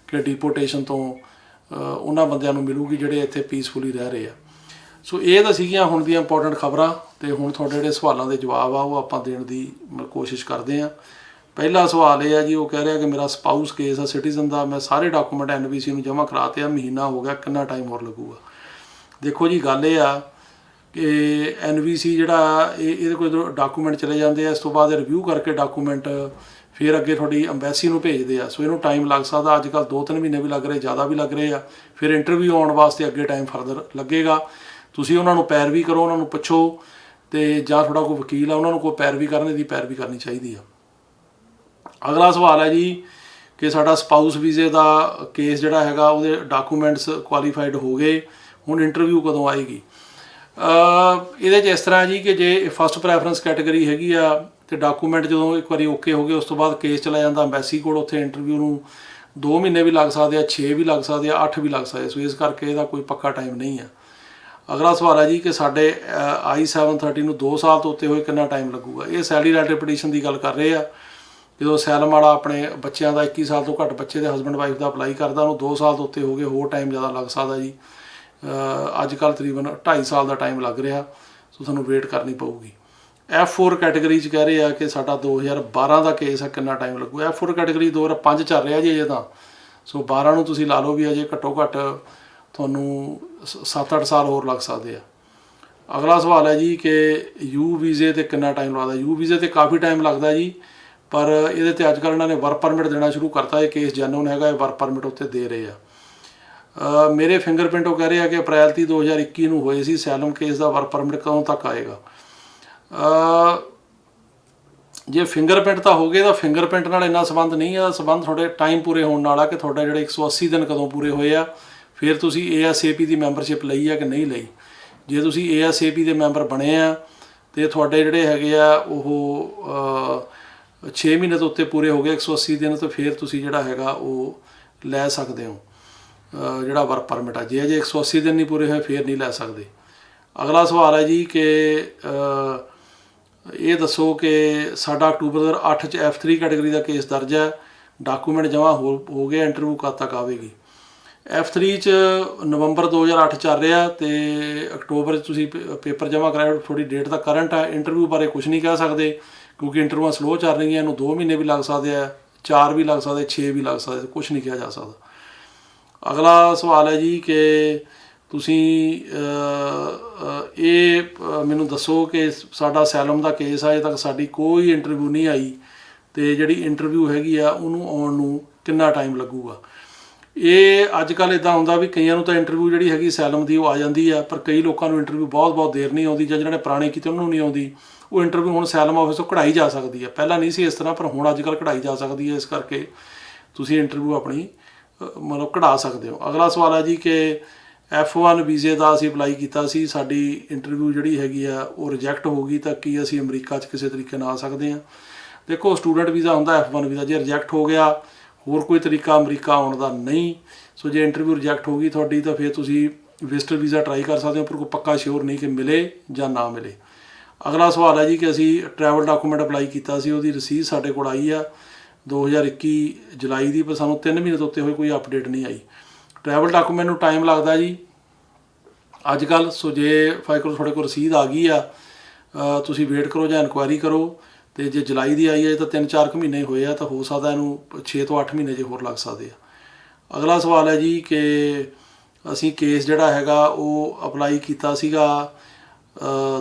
ਕਿ ਡਿਪੋਰਟੇਸ਼ਨ ਤੋਂ ਉਹਨਾਂ ਬੰਦਿਆਂ ਨੂੰ ਮਿਲੂਗੀ ਜਿਹੜੇ ਇੱਥੇ ਪੀਸਫੁਲੀ ਰਹਿ ਰਹੇ ਆ। ਸੋ ਇਹ ਤਾਂ ਸੀਗੀਆਂ ਹੁਣ ਦੀਆਂ ਇੰਪੋਰਟੈਂਟ ਖਬਰਾਂ। ਤੇ ਹੁਣ ਤੁਹਾਡੇ ਜਿਹੜੇ ਸਵਾਲਾਂ ਦੇ ਜਵਾਬ ਆ ਉਹ ਆਪਾਂ ਦੇਣ ਦੀ ਕੋਸ਼ਿਸ਼ ਕਰਦੇ ਹਾਂ। ਪਹਿਲਾ ਸਵਾਲ ਇਹ ਆ ਜੀ, ਉਹ ਕਹਿ ਰਿਹਾ ਕਿ ਮੇਰਾ ਸਪਾਊਸ ਕੇਸ ਆ ਸਿਟੀਜ਼ਨ ਦਾ, ਮੈਂ ਸਾਰੇ ਡਾਕੂਮੈਂਟ NVC ਨੂੰ ਜਮ੍ਹਾਂ ਕਰਾਤੇ ਆ, ਮਹੀਨਾ ਹੋ ਗਿਆ, ਕਿੰਨਾ ਟਾਈਮ ਹੋਰ ਲੱਗੂਗਾ? ਦੇਖੋ ਜੀ, ਗੱਲ ਇਹ ਆ ਕਿ NVC ਜਿਹੜਾ ਇਹਦੇ ਕੋਲ ਡਾਕੂਮੈਂਟ ਚਲੇ ਜਾਂਦੇ ਆ, ਇਸ ਤੋਂ ਬਾਅਦ ਰਿਵਿਊ ਕਰਕੇ ਡਾਕੂਮੈਂਟ ਫਿਰ ਅੱਗੇ ਤੁਹਾਡੀ ਅੰਬੈਸੀ ਨੂੰ ਭੇਜਦੇ ਆ। ਸੋ ਇਹਨੂੰ ਟਾਈਮ ਲੱਗ ਸਕਦਾ, ਅੱਜ ਕੱਲ੍ਹ 2-3 ਮਹੀਨੇ ਵੀ ਲੱਗ ਰਹੇ, ਜ਼ਿਆਦਾ ਵੀ ਲੱਗ ਰਹੇ ਆ। ਫਿਰ ਇੰਟਰਵਿਊ ਆਉਣ ਵਾਸਤੇ ਅੱਗੇ ਟਾਈਮ ਫਰਦਰ ਲੱਗੇਗਾ। ਤੁਸੀਂ ਉਹਨਾਂ ਨੂੰ ਪੈਰਵੀ ਕਰੋ, ਉਹਨਾਂ ਨੂੰ ਪੁੱਛੋ, ਤੇ ਜਾਂ ਤੁਹਾਡਾ ਕੋਈ ਵਕੀਲ ਆ ਉਹਨਾਂ ਨੂੰ ਕੋਈ ਪੈਰਵੀ ਕਰਨ ਦੀ ਪੈਰਵੀ ਕਰਨੀ ਚਾਹੀਦੀ ਆ। ਅਗਲਾ ਸਵਾਲ ਹੈ ਜੀ ਕਿ ਸਾਡਾ ਸਪਾਊਸ ਵੀਜ਼ੇ ਦਾ ਕੇਸ ਜਿਹੜਾ ਹੈਗਾ ਉਹਦੇ ਡਾਕੂਮੈਂਟਸ ਕੁਆਲੀਫਾਈਡ ਹੋ ਗਏ, ਹੁਣ ਇੰਟਰਵਿਊ ਕਦੋਂ ਆਏਗੀ? ਇਹਦੇ 'ਚ ਇਸ ਤਰ੍ਹਾਂ ਜੀ ਕਿ ਜੇ ਫਸਟ ਪ੍ਰੈਫਰੈਂਸ ਕੈਟੇਗਰੀ ਹੈਗੀ ਆ ਤੇ ਡਾਕੂਮੈਂਟ ਜਦੋਂ ਇੱਕ ਵਾਰੀ ਓਕੇ ਹੋ ਗਏ, ਉਸ ਤੋਂ ਬਾਅਦ ਕੇਸ ਚਲਾ ਜਾਂਦਾ ਅੰਬੈਸੀ ਕੋਲ। ਉੱਥੇ ਇੰਟਰਵਿਊ ਨੂੰ 2 ਮਹੀਨੇ ਵੀ ਲੱਗ ਸਕਦੇ ਆ, 6 ਵੀ ਲੱਗ ਸਕਦੇ ਆ, 8 ਵੀ ਲੱਗ ਸਕਦੇ। ਸੋ ਇਸ ਕਰਕੇ ਇਹਦਾ ਕੋਈ ਪੱਕਾ ਟਾਈਮ ਨਹੀਂ ਆ। ਅਗਲਾ ਸਵਾਲ ਹੈ ਜੀ ਕਿ ਸਾਡੇ I-730 ਨੂੰ 2 ਸਾਲ ਤੋਂ ਉੱਤੇ ਹੋਏ ਕਿੰਨਾ ਟਾਈਮ ਲੱਗੂਗਾ? ਇਹ ਸੈਲਰੀ ਰੈਲੇਟਿਵ ਪਟੀਸ਼ਨ ਦੀ ਗੱਲ ਕਰ ਰਹੇ ਆ। ਜਦੋਂ ਅਸਾਈਲਮ ਵਾਲਾ ਆਪਣੇ ਬੱਚਿਆਂ ਦਾ 21 ਸਾਲ ਤੋਂ ਘੱਟ ਬੱਚੇ ਦੇ ਹਸਬੈਂਡ ਵਾਈਫ ਦਾ ਅਪਲਾਈ ਕਰਦਾ, ਉਹਨੂੰ 2 ਸਾਲ ਤੋਂ ਉੱਤੇ ਹੋ ਗਏ, ਹੋਰ ਟਾਈਮ ਜ਼ਿਆਦਾ ਲੱਗ ਸਕਦਾ ਜੀ। ਅੱਜ ਕੱਲ੍ਹ ਤਕਰੀਬਨ 2.5 ਸਾਲ ਦਾ ਟਾਈਮ ਲੱਗ ਰਿਹਾ। ਸੋ ਤੁਹਾਨੂੰ ਵੇਟ ਕਰਨੀ ਪਊਗੀ। F4 ਕੈਟੇਗਰੀ 'ਚ ਕਹਿ ਰਹੇ ਆ ਕਿ ਸਾਡਾ 2012 ਦਾ ਕੇਸ ਆ, ਕਿੰਨਾ ਟਾਈਮ ਲੱਗੂ? F4 ਕੈਟੇਗਰੀ 2005 ਚੱਲ ਰਿਹਾ ਜੀ ਅਜੇ ਤਾਂ। ਸੋ 12 ਨੂੰ ਤੁਸੀਂ ਲਾ ਲਓ ਵੀ ਅਜੇ ਘੱਟੋ ਘੱਟ ਤੁਹਾਨੂੰ 7-8 ਸਾਲ ਹੋਰ ਲੱਗ ਸਕਦੇ ਆ। ਅਗਲਾ ਸਵਾਲ ਹੈ ਜੀ ਕਿ U ਵੀਜ਼ੇ 'ਤੇ ਕਿੰਨਾ ਟਾਈਮ ਲੱਗਦਾ? U ਵੀਜ਼ੇ 'ਤੇ ਕਾਫੀ ਟਾਈਮ ਲੱਗਦਾ ਜੀ, ਪਰ ਇਹਦੇ 'ਤੇ ਅੱਜ ਕੱਲ੍ਹ ਇਹਨਾਂ ਨੇ ਵਰਕ ਪਰਮਿਟ ਦੇਣਾ ਸ਼ੁਰੂ ਕਰਤਾ। ਇਹ ਕੇਸ ਜੈਨੂਨ ਹੈਗਾ, ਇਹ ਵਰਕ ਪਰਮਿਟ ਉੱਤੇ ਦੇ ਰਹੇ ਆ। ਮੇਰੇ ਫਿੰਗਰਪ੍ਰਿੰਟ ਉਹ ਕਹਿ ਰਹੇ ਆ ਕਿ ਅਪ੍ਰੈਲ 2021 ਨੂੰ ਹੋਏ ਸੀ। ਅਸਾਈਲਮ ਕੇਸ ਦਾ ਵਰਕ ਪਰਮਿਟ ਕਦੋਂ ਤੱਕ ਆਏਗਾ? ਜੇ ਫਿੰਗਰਪ੍ਰਿੰਟ ਤਾਂ ਹੋ ਗਏ ਤਾਂ ਫਿੰਗਰਪ੍ਰਿੰਟ ਨਾਲ ਇੰਨਾ ਸੰਬੰਧ ਨਹੀਂ ਆ। ਸੰਬੰਧ ਤੁਹਾਡੇ ਟਾਈਮ ਪੂਰੇ ਹੋਣ ਨਾਲ ਆ ਕਿ ਤੁਹਾਡੇ ਜਿਹੜੇ 180 ਦਿਨ ਕਦੋਂ ਪੂਰੇ ਹੋਏ ਆ, ਫਿਰ ਤੁਸੀਂ ASAP ਦੀ ਮੈਂਬਰਸ਼ਿਪ ਲਈ ਆ ਕਿ ਨਹੀਂ ਲਈ। ਜੇ ਤੁਸੀਂ ASAP ਦੇ ਮੈਂਬਰ ਬਣੇ ਆ ਤੇ ਤੁਹਾਡੇ ਜਿਹੜੇ ਹੈਗੇ ਆ ਉਹ 6 ਮਹੀਨੇ ਤੋਂ ਉੱਤੇ ਪੂਰੇ ਹੋ ਗਏ, 180 ਦਿਨ, ਤਾਂ ਫਿਰ ਤੁਸੀਂ ਜਿਹੜਾ ਹੈਗਾ ਉਹ ਲੈ ਸਕਦੇ ਹੋ ਜਿਹੜਾ ਵਰਕ ਪਰਮਿਟ ਆ। ਜੇ ਅਜੇ 180 ਦਿਨ ਨਹੀਂ ਪੂਰੇ ਹੋਏ ਫਿਰ ਨਹੀਂ ਲੈ ਸਕਦੇ। ਅਗਲਾ ਸਵਾਲ ਹੈ ਜੀ ਕਿ ਇਹ ਦੱਸੋ ਕਿ ਸਾਡਾ ਅਕਤੂਬਰ 2008 'ਚ F3 ਕੈਟੇਗਰੀ ਦਾ ਕੇਸ ਦਰਜ ਹੈ, ਡਾਕੂਮੈਂਟ ਜਮ੍ਹਾਂ ਹੋ ਗਏ, ਇੰਟਰਵਿਊ ਕਦ ਤੱਕ ਆਵੇਗੀ? F3 'ਚ ਨਵੰਬਰ 2008 ਚੱਲ ਰਿਹਾ ਤੇ ਅਕਤੂਬਰ 'ਚ ਤੁਸੀਂ ਪੇਪਰ ਜਮ੍ਹਾਂ ਕਰਾਇਆ, ਥੋੜੀ ਡੇਟ ਤਾਂ ਕਰੰਟ ਆ। ਇੰਟਰਵਿਊ ਬਾਰੇ ਕੁਝ ਨਹੀਂ ਕਹਿ ਸਕਦੇ ਕਿਉਂਕਿ ਇੰਟਰਵਿਊਆਂ ਸਲੋਅ ਚੱਲ ਰਹੀਆਂ। ਇਹਨੂੰ 2 ਮਹੀਨੇ ਵੀ ਲੱਗ ਸਕਦੇ ਆ, 4 ਵੀ ਲੱਗ ਸਕਦੇ, 6 ਵੀ ਲੱਗ ਸਕਦੇ, ਕੁਝ ਨਹੀਂ ਕਿਹਾ ਜਾ ਸਕਦਾ। ਅਗਲਾ ਸਵਾਲ ਹੈ ਜੀ ਕਿ ਤੁਸੀਂ ਇਹ ਮੈਨੂੰ ਦੱਸੋ ਕਿ ਸਾਡਾ ਅਸਾਈਲਮ ਦਾ ਕੇਸ ਆ, ਅਜੇ ਤੱਕ ਸਾਡੀ ਕੋਈ ਇੰਟਰਵਿਊ ਨਹੀਂ ਆਈ ਤੇ ਜਿਹੜੀ ਇੰਟਰਵਿਊ ਹੈਗੀ ਆ ਉਹਨੂੰ ਆਉਣ ਨੂੰ ਕਿੰਨਾ ਟਾਈਮ ਲੱਗੂਗਾ? ਇਹ ਅੱਜ ਕੱਲ੍ਹ ਇੱਦਾਂ ਹੁੰਦਾ ਵੀ ਕਈਆਂ ਨੂੰ ਤਾਂ ਇੰਟਰਵਿਊ ਜਿਹੜੀ ਹੈਗੀ ਅਸਾਈਲਮ ਦੀ ਉਹ ਆ ਜਾਂਦੀ ਆ, ਪਰ ਕਈ ਲੋਕਾਂ ਨੂੰ ਇੰਟਰਵਿਊ ਬਹੁਤ ਦੇਰ ਨਹੀਂ ਆਉਂਦੀ, ਜਾਂ ਜਿਹਨਾਂ ਨੇ ਪੁਰਾਣੇ ਕੀਤੇ ਉਹਨਾਂ ਨੂੰ ਨਹੀਂ ਆਉਂਦੀ। ਉਹ ਇੰਟਰਵਿਊ ਹੁਣ ਅਸਾਈਲਮ ਆਫਿਸ ਤੋਂ ਕਢਾਈ ਜਾ ਸਕਦੀ ਹੈ, ਪਹਿਲਾਂ ਨਹੀਂ ਸੀ ਇਸ ਤਰ੍ਹਾਂ, ਪਰ ਹੁਣ ਅੱਜ ਕੱਲ੍ਹ ਕਢਾਈ ਜਾ ਸਕਦੀ ਹੈ। ਇਸ ਕਰਕੇ ਤੁਸੀਂ ਇੰਟਰਵਿਊ ਆਪਣੀ ਮਤਲਬ ਕਢਾ ਸਕਦੇ ਹੋ। ਅਗਲਾ ਸਵਾਲ ਹੈ ਜੀ ਕਿ F1 ਵੀਜ਼ੇ ਦਾ ਅਸੀਂ ਅਪਲਾਈ ਕੀਤਾ ਸੀ, ਸਾਡੀ ਇੰਟਰਵਿਊ ਜਿਹੜੀ ਹੈਗੀ ਆ ਉਹ ਰਿਜੈਕਟ ਹੋ ਗਈ, ਤਾਂ ਕੀ ਅਸੀਂ ਅਮਰੀਕਾ 'ਚ ਕਿਸੇ ਤਰੀਕੇ ਨਾਲ ਆ ਸਕਦੇ ਹਾਂ? ਦੇਖੋ, ਸਟੂਡੈਂਟ ਵੀਜ਼ਾ ਹੁੰਦਾ F1 ਵੀਜ਼ਾ, ਜੇ ਰਿਜੈਕਟ ਹੋ ਗਿਆ ਹੋਰ ਕੋਈ ਤਰੀਕਾ ਅਮਰੀਕਾ ਆਉਣ ਦਾ ਨਹੀਂ। ਸੋ ਜੇ ਇੰਟਰਵਿਊ ਰਿਜੈਕਟ ਹੋ ਗਈ ਤੁਹਾਡੀ, ਤਾਂ ਫਿਰ ਤੁਸੀਂ ਵਿਜ਼ਟਰ ਵੀਜ਼ਾ ਟਰਾਈ ਕਰ ਸਕਦੇ ਹੋ, ਪਰ ਕੋਈ ਪੱਕਾ ਸ਼ੋਰ ਨਹੀਂ ਕਿ ਮਿਲੇ ਜਾਂ ਨਾ ਮਿਲੇ। ਅਗਲਾ ਸਵਾਲ ਹੈ ਜੀ ਕਿ ਅਸੀਂ ਟਰੈਵਲ ਡਾਕੂਮੈਂਟ ਅਪਲਾਈ ਕੀਤਾ ਸੀ, ਉਹਦੀ ਰਸੀਦ ਸਾਡੇ ਕੋਲ ਆਈ ਆ 2021 ਜੁਲਾਈ ਦੀ, ਪਰ ਸਾਨੂੰ 3 ਮਹੀਨੇ ਤੋਂ ਉੱਤੇ ਹੋਏ ਕੋਈ ਅਪਡੇਟ ਨਹੀਂ ਆਈ। ਟਰੈਵਲ ਡਾਕੂਮੈਂਟ ਨੂੰ ਟਾਈਮ ਲੱਗਦਾ ਜੀ ਅੱਜ ਕੱਲ੍ਹ। ਸੋ ਜੇ ਫਾਈਕਲ ਤੁਹਾਡੇ ਕੋਲ ਰਸੀਦ ਆ ਗਈ ਆ, ਤੁਸੀਂ ਵੇਟ ਕਰੋ ਜਾਂ ਇਨਕੁਆਇਰੀ ਕਰੋ। ਅਤੇ ਜੇ ਜੁਲਾਈ ਦੀ ਆਈ ਹੈ ਤਾਂ 3-4 ਕੁ ਮਹੀਨੇ ਹੋਏ ਆ, ਤਾਂ ਹੋ ਸਕਦਾ ਇਹਨੂੰ 6 ਤੋਂ 8 ਮਹੀਨੇ ਜੇ ਹੋਰ ਲੱਗ ਸਕਦੇ ਆ। ਅਗਲਾ ਸਵਾਲ ਹੈ ਜੀ ਕਿ ਅਸੀਂ ਕੇਸ ਜਿਹੜਾ ਹੈਗਾ ਉਹ ਅਪਲਾਈ ਕੀਤਾ ਸੀਗਾ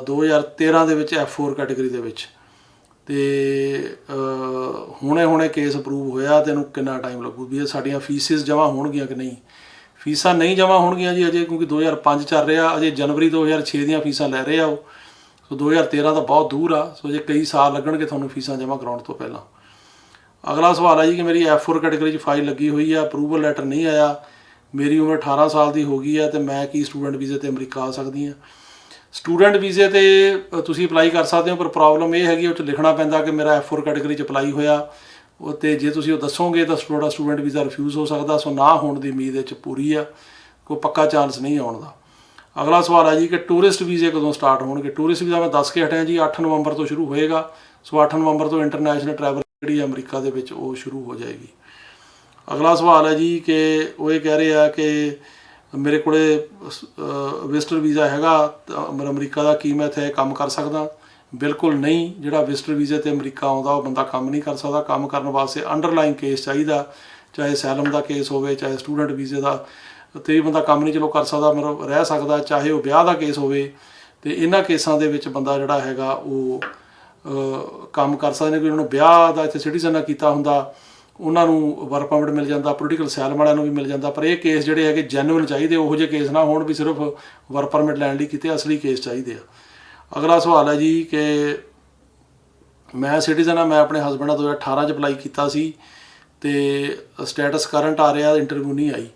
2013 ਦੇ ਵਿੱਚ F4 ਕੈਟੇਗਰੀ ਦੇ ਵਿੱਚ, ਅਤੇ ਹੁਣੇ ਕੇਸ ਅਪਰੂਵ ਹੋਇਆ, ਅਤੇ ਇਹਨੂੰ ਕਿੰਨਾ ਟਾਈਮ ਲੱਗੂ ਵੀ ਇਹ ਸਾਡੀਆਂ ਫੀਸਿਸ ਜਮ੍ਹਾਂ ਹੋਣਗੀਆਂ ਕਿ ਨਹੀਂ? ਫੀਸਾਂ ਨਹੀਂ ਜਮ੍ਹਾਂ ਹੋਣਗੀਆਂ ਜੀ ਅਜੇ, ਕਿਉਂਕਿ 2005 ਚੱਲ ਰਿਹਾ, ਅਜੇ ਜਨਵਰੀ 2006 ਦੀਆਂ ਫੀਸਾਂ ਲੈ ਰਹੇ ਆ ਉਹ। ਸੋ 2013 ਤਾਂ ਬਹੁਤ ਦੂਰ ਆ, ਸੋ ਜੇ ਕਈ ਸਾਲ ਲੱਗਣਗੇ ਤੁਹਾਨੂੰ ਫੀਸਾਂ ਜਮ੍ਹਾਂ ਕਰਾਉਣ ਤੋਂ ਪਹਿਲਾਂ। ਅਗਲਾ ਸਵਾਲ ਹੈ ਜੀ ਕਿ ਮੇਰੀ F4 ਕੈਟੇਗਰੀ 'ਚ ਫਾਈਲ ਲੱਗੀ ਹੋਈ ਆ, ਅਪਰੂਵਲ ਲੈਟਰ ਨਹੀਂ ਆਇਆ, ਮੇਰੀ ਉਮਰ 18 ਸਾਲ ਦੀ ਹੋ ਗਈ ਹੈ, ਅਤੇ ਮੈਂ ਕੀ ਸਟੂਡੈਂਟ ਵੀਜ਼ੇ 'ਤੇ ਅਮਰੀਕਾ ਆ ਸਕਦੀ ਹਾਂ? ਸਟੂਡੈਂਟ ਵੀਜ਼ੇ 'ਤੇ ਤੁਸੀਂ ਅਪਲਾਈ ਕਰ ਸਕਦੇ ਹੋ, ਪਰ ਪ੍ਰੋਬਲਮ ਇਹ ਹੈਗੀ ਉਹ 'ਚ ਲਿਖਣਾ ਪੈਂਦਾ ਕਿ ਮੇਰਾ F4 ਕੈਟੇਗਰੀ 'ਚ ਅਪਲਾਈ ਹੋਇਆ, ਅਤੇ ਜੇ ਤੁਸੀਂ ਉਹ ਦੱਸੋਗੇ ਤਾਂ ਤੁਹਾਡਾ ਸਟੂਡੈਂਟ ਵੀਜ਼ਾ ਰਿਫਿਊਜ਼ ਹੋ ਸਕਦਾ। ਸੋ ਨਾ ਹੋਣ ਦੀ ਉਮੀਦ ਇਹ 'ਚ ਪੂਰੀ ਆ, ਕੋਈ ਪੱਕਾ ਚਾਂਸ ਨਹੀਂ ਆਉਣ ਦਾ। ਅਗਲਾ ਸਵਾਲ ਹੈ ਜੀ ਕਿ ਟੂਰਿਸਟ ਵੀਜ਼ੇ ਕਦੋਂ ਸਟਾਰਟ ਹੋਣਗੇ? ਟੂਰਿਸਟ ਵੀਜ਼ਾ ਮੈਂ ਦੱਸ ਕੇ ਹਟਿਆ ਜੀ, 8 ਨਵੰਬਰ ਤੋਂ ਸ਼ੁਰੂ ਹੋਏਗਾ। ਸੋ 8 ਨਵੰਬਰ ਤੋਂ ਇੰਟਰਨੈਸ਼ਨਲ ਟਰੈਵਲ ਜਿਹੜੀ ਅਮਰੀਕਾ ਦੇ ਵਿੱਚ ਉਹ ਸ਼ੁਰੂ ਹੋ ਜਾਏਗੀ। ਅਗਲਾ ਸਵਾਲ ਹੈ ਜੀ ਕਿ ਉਹ ਇਹ ਕਹਿ ਰਹੇ ਆ ਕਿ ਮੇਰੇ ਕੋਲ ਵਿਜ਼ਟਰ ਵੀਜ਼ਾ ਹੈਗਾ ਅਮਰੀਕਾ ਦਾ, ਕੀ ਮੈਂ ਇੱਥੇ ਕੰਮ ਕਰ ਸਕਦਾ? ਬਿਲਕੁਲ ਨਹੀਂ। ਜਿਹੜਾ ਵਿਜ਼ਟਰ ਵੀਜ਼ੇ 'ਤੇ ਅਮਰੀਕਾ ਆਉਂਦਾ ਉਹ ਬੰਦਾ ਕੰਮ ਨਹੀਂ ਕਰ ਸਕਦਾ। ਕੰਮ ਕਰਨ ਵਾਸਤੇ ਅੰਡਰਲਾਈਨ ਕੇਸ ਚਾਹੀਦਾ, ਚਾਹੇ ਅਸਾਈਲਮ ਦਾ ਕੇਸ ਹੋਵੇ, ਚਾਹੇ ਸਟੂਡੈਂਟ ਵੀਜ਼ੇ ਦਾ, ਅਤੇ ਇਹ ਬੰਦਾ ਕੰਮ ਨਹੀਂ ਚਲੋ ਕਰ ਸਕਦਾ, ਮਤਲਬ ਰਹਿ ਸਕਦਾ, ਚਾਹੇ ਉਹ ਵਿਆਹ ਦਾ ਕੇਸ ਹੋਵੇ। ਅਤੇ ਇਹਨਾਂ ਕੇਸਾਂ ਦੇ ਵਿੱਚ ਬੰਦਾ ਜਿਹੜਾ ਹੈਗਾ ਉਹ ਕੰਮ ਕਰ ਸਕਦੇ ਨੇ। ਕੋਈ ਉਹਨਾਂ ਨੂੰ ਵਿਆਹ ਦਾ ਇੱਥੇ ਸਿਟੀਜ਼ਨ ਨਾਲ ਕੀਤਾ ਹੁੰਦਾ, ਉਹਨਾਂ ਨੂੰ ਵਰਕ ਪਰਮਿਟ ਮਿਲ ਜਾਂਦਾ, ਪੋਲੀਟੀਕਲ ਅਸਾਈਲਮ ਵਾਲਿਆਂ ਨੂੰ ਵੀ ਮਿਲ ਜਾਂਦਾ। ਪਰ ਇਹ ਕੇਸ ਜਿਹੜੇ ਹੈਗੇ ਜੈਨੂਇਨ ਚਾਹੀਦੇ, ਉਹੋ ਜਿਹੇ ਕੇਸ ਨਾ ਹੋਣ ਵੀ ਸਿਰਫ ਵਰਕ ਪਰਮਿਟ ਲੈਣ ਲਈ ਕੀਤੇ, ਅਸਲੀ ਕੇਸ ਚਾਹੀਦੇ ਆ। ਅਗਲਾ ਸਵਾਲ ਹੈ ਜੀ ਕਿ ਮੈਂ ਸਿਟੀਜ਼ਨ ਹਾਂ, ਮੈਂ ਆਪਣੇ ਹਸਬੈਂਡ ਨਾਲ 2018 'ਚ ਅਪਲਾਈ ਕੀਤਾ ਸੀ, ਅਤੇ ਸਟੇਟਸ ਕਰੰਟ ਆ ਰਿਹਾ, ਇੰਟਰਵਿਊ ਨਹੀਂ ਆਈ।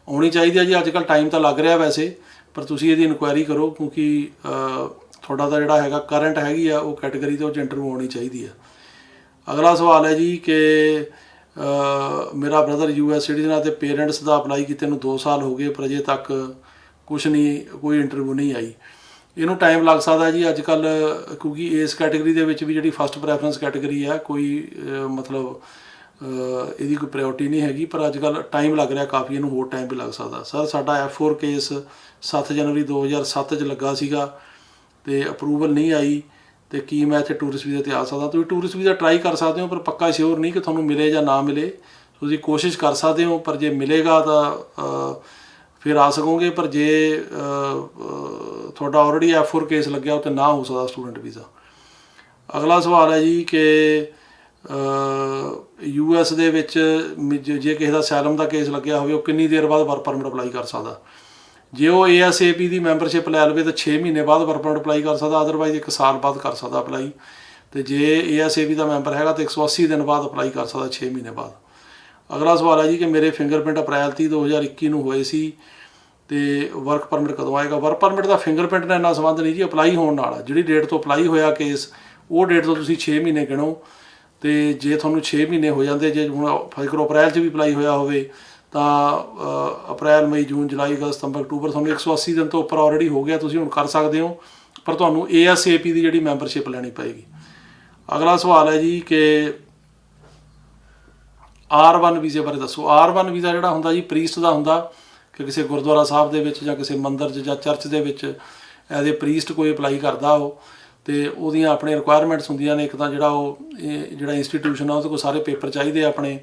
ਆਉਣੀ ਚਾਹੀਦੀ ਹੈ ਜੀ, ਅੱਜ ਕੱਲ੍ਹ ਟਾਈਮ ਤਾਂ ਲੱਗ ਰਿਹਾ ਵੈਸੇ, ਪਰ ਤੁਸੀਂ ਇਹਦੀ ਇਨਕੁਆਇਰੀ ਕਰੋ, ਕਿਉਂਕਿ ਤੁਹਾਡਾ ਤਾਂ ਜਿਹੜਾ ਹੈਗਾ ਕਰੰਟ ਹੈਗੀ ਆ ਉਹ ਕੈਟੇਗਰੀ ਤੋਂ ਇੰਟਰਵਿਊ ਆਉਣੀ ਚਾਹੀਦੀ ਆ। ਅਗਲਾ ਸਵਾਲ ਹੈ ਜੀ ਕਿ ਮੇਰਾ ਬ੍ਰਦਰ US ਸਿਟੀਜ਼ਨ ਆ, ਅਤੇ ਪੇਰੈਂਟਸ ਦਾ ਅਪਲਾਈ ਕੀਤੇ ਨੂੰ 2 ਸਾਲ ਹੋ ਗਏ, ਪਰ ਅਜੇ ਤੱਕ ਕੁਛ ਨਹੀਂ, ਕੋਈ ਇੰਟਰਵਿਊ ਨਹੀਂ ਆਈ। ਇਹਨੂੰ ਟਾਈਮ ਲੱਗ ਸਕਦਾ ਜੀ ਅੱਜ ਕੱਲ੍ਹ, ਕਿਉਂਕਿ ਇਸ ਕੈਟੇਗਰੀ ਦੇ ਵਿੱਚ ਵੀ ਜਿਹੜੀ ਫਸਟ ਪ੍ਰੈਫਰੈਂਸ ਕੈਟੇਗਰੀ ਆ, ਕੋਈ ਮਤਲਬ ਇਹਦੀ ਕੋਈ ਪ੍ਰਾਇਓਰਟੀ ਨਹੀਂ ਹੈਗੀ, ਪਰ ਅੱਜ ਕੱਲ੍ਹ ਟਾਈਮ ਲੱਗ ਰਿਹਾ ਕਾਫੀ, ਇਹਨੂੰ ਹੋਰ ਟਾਈਮ ਵੀ ਲੱਗ ਸਕਦਾ। ਸਰ, ਸਾਡਾ F4 ਕੇਸ 7 ਜਨਵਰੀ 2007 'ਚ ਲੱਗਾ ਸੀਗਾ, ਅਤੇ ਅਪਰੂਵਲ ਨਹੀਂ ਆਈ, ਅਤੇ ਕੀ ਮੈਂ ਇੱਥੇ ਟੂਰਿਸਟ ਵੀਜ਼ੇ 'ਤੇ ਆ ਸਕਦਾ? ਤੁਸੀਂ ਟੂਰਿਸਟ ਵੀਜ਼ਾ ਟਰਾਈ ਕਰ ਸਕਦੇ ਹੋ, ਪਰ ਪੱਕਾ ਸ਼ਿਓਰ ਨਹੀਂ ਕਿ ਤੁਹਾਨੂੰ ਮਿਲੇ ਜਾਂ ਨਾ ਮਿਲੇ। ਤੁਸੀਂ ਕੋਸ਼ਿਸ਼ ਕਰ ਸਕਦੇ ਹੋ, ਪਰ ਜੇ ਮਿਲੇਗਾ ਤਾਂ ਫਿਰ ਆ ਸਕੋਗੇ, ਪਰ ਜੇ ਤੁਹਾਡਾ ਆਲਰੇਡੀ F4 ਕੇਸ ਲੱਗਿਆ ਉਹ 'ਤੇ ਨਾ ਹੋ ਸਕਦਾ ਸਟੂਡੈਂਟ ਵੀਜ਼ਾ। ਅਗਲਾ ਸਵਾਲ ਹੈ ਜੀ ਕਿ US ਦੇ ਵਿੱਚ ਜੇ ਕਿਸੇ ਦਾ ਅਸਾਈਲਮ ਦਾ ਕੇਸ ਲੱਗਿਆ ਹੋਵੇ, ਉਹ ਕਿੰਨੀ ਦੇਰ ਬਾਅਦ ਵਰਕ ਪਰਮਿਟ ਅਪਲਾਈ ਕਰ ਸਕਦਾ? ਜੇ ਉਹ ASAP ਦੀ ਮੈਂਬਰਸ਼ਿਪ ਲੈ ਲਵੇ ਤਾਂ 6 ਮਹੀਨੇ ਬਾਅਦ ਵਰਕ ਪਰਮਿਟ ਅਪਲਾਈ ਕਰ ਸਕਦਾ, ਅਦਰਵਾਈਜ਼ 1 ਸਾਲ ਬਾਅਦ ਕਰ ਸਕਦਾ ਅਪਲਾਈ। ਅਤੇ ਜੇ ASAP ਦਾ ਮੈਂਬਰ ਹੈਗਾ ਤਾਂ 180 ਦਿਨ ਬਾਅਦ ਅਪਲਾਈ ਕਰ ਸਕਦਾ, 6 ਮਹੀਨੇ ਬਾਅਦ। ਅਗਲਾ ਸਵਾਲ ਹੈ ਜੀ ਕਿ ਮੇਰੇ ਫਿੰਗਰਪ੍ਰਿੰਟ ਅਪ੍ਰੈਲ 30 2021 ਨੂੰ ਹੋਏ ਸੀ, ਅਤੇ ਵਰਕ ਪਰਮਿਟ ਕਦੋਂ ਆਏਗਾ? ਵਰਕ ਪਰਮਿਟ ਦਾ ਫਿੰਗਰਪ੍ਰਿੰਟ ਨਾਲ ਇੰਨਾ ਸੰਬੰਧ ਨਹੀਂ ਜੀ, ਅਪਲਾਈ ਹੋਣ ਨਾਲ ਆ। ਜਿਹੜੀ ਡੇਟ ਤੋਂ ਅਪਲਾਈ ਹੋਇਆ ਕੇਸ, ਉਹ ਡੇਟ ਤੋਂ ਤੁਸੀਂ 6 ਮਹੀਨੇ ਗਿਣੋ, ਅਤੇ ਜੇ ਤੁਹਾਨੂੰ 6 ਮਹੀਨੇ ਹੋ ਜਾਂਦੇ, ਜੇ ਹੁਣ ਫਾਈਕਲ ਅਪ੍ਰੈਲ 'ਚ ਵੀ ਅਪਲਾਈ ਹੋਇਆ ਹੋਵੇ ਤਾਂ ਅਪ੍ਰੈਲ, ਮਈ, ਜੂਨ, ਜੁਲਾਈ, ਅਗਸਤ, ਸਤੰਬਰ, ਅਕਤੂਬਰ, ਤੁਹਾਨੂੰ 180 ਦਿਨ ਤੋਂ ਉੱਪਰ ਆਲਰੇਡੀ ਹੋ ਗਿਆ, ਤੁਸੀਂ ਹੁਣ ਕਰ ਸਕਦੇ ਹੋ, ਪਰ ਤੁਹਾਨੂੰ ASAP ਦੀ ਜਿਹੜੀ ਮੈਂਬਰਸ਼ਿਪ ਲੈਣੀ ਪਏਗੀ। ਅਗਲਾ ਸਵਾਲ ਹੈ ਜੀ ਕਿ R1 ਵੀਜ਼ੇ ਬਾਰੇ ਦੱਸੋ। R1 ਵੀਜ਼ਾ ਜਿਹੜਾ ਹੁੰਦਾ ਜੀ ਪ੍ਰੀਸਟ ਦਾ ਹੁੰਦਾ, ਕਿ ਕਿਸੇ ਗੁਰਦੁਆਰਾ ਸਾਹਿਬ ਦੇ ਵਿੱਚ ਜਾਂ ਕਿਸੇ ਮੰਦਿਰ 'ਚ ਜਾਂ ਚਰਚ ਦੇ ਵਿੱਚ ਐਜ਼ ਏ ਪ੍ਰੀਸਟ ਕੋਈ ਅਪਲਾਈ ਕਰਦਾ ਉਹ, ਅਤੇ ਉਹਦੀਆਂ ਆਪਣੇ ਰਿਕੁਆਇਰਮੈਂਟਸ ਹੁੰਦੀਆਂ ਨੇ। ਇੱਕ ਤਾਂ ਜਿਹੜਾ ਇੰਸਟੀਟਿਊਸ਼ਨ ਆ ਉਹਦੇ ਕੋਲ ਸਾਰੇ ਪੇਪਰ ਚਾਹੀਦੇ ਆਪਣੇ,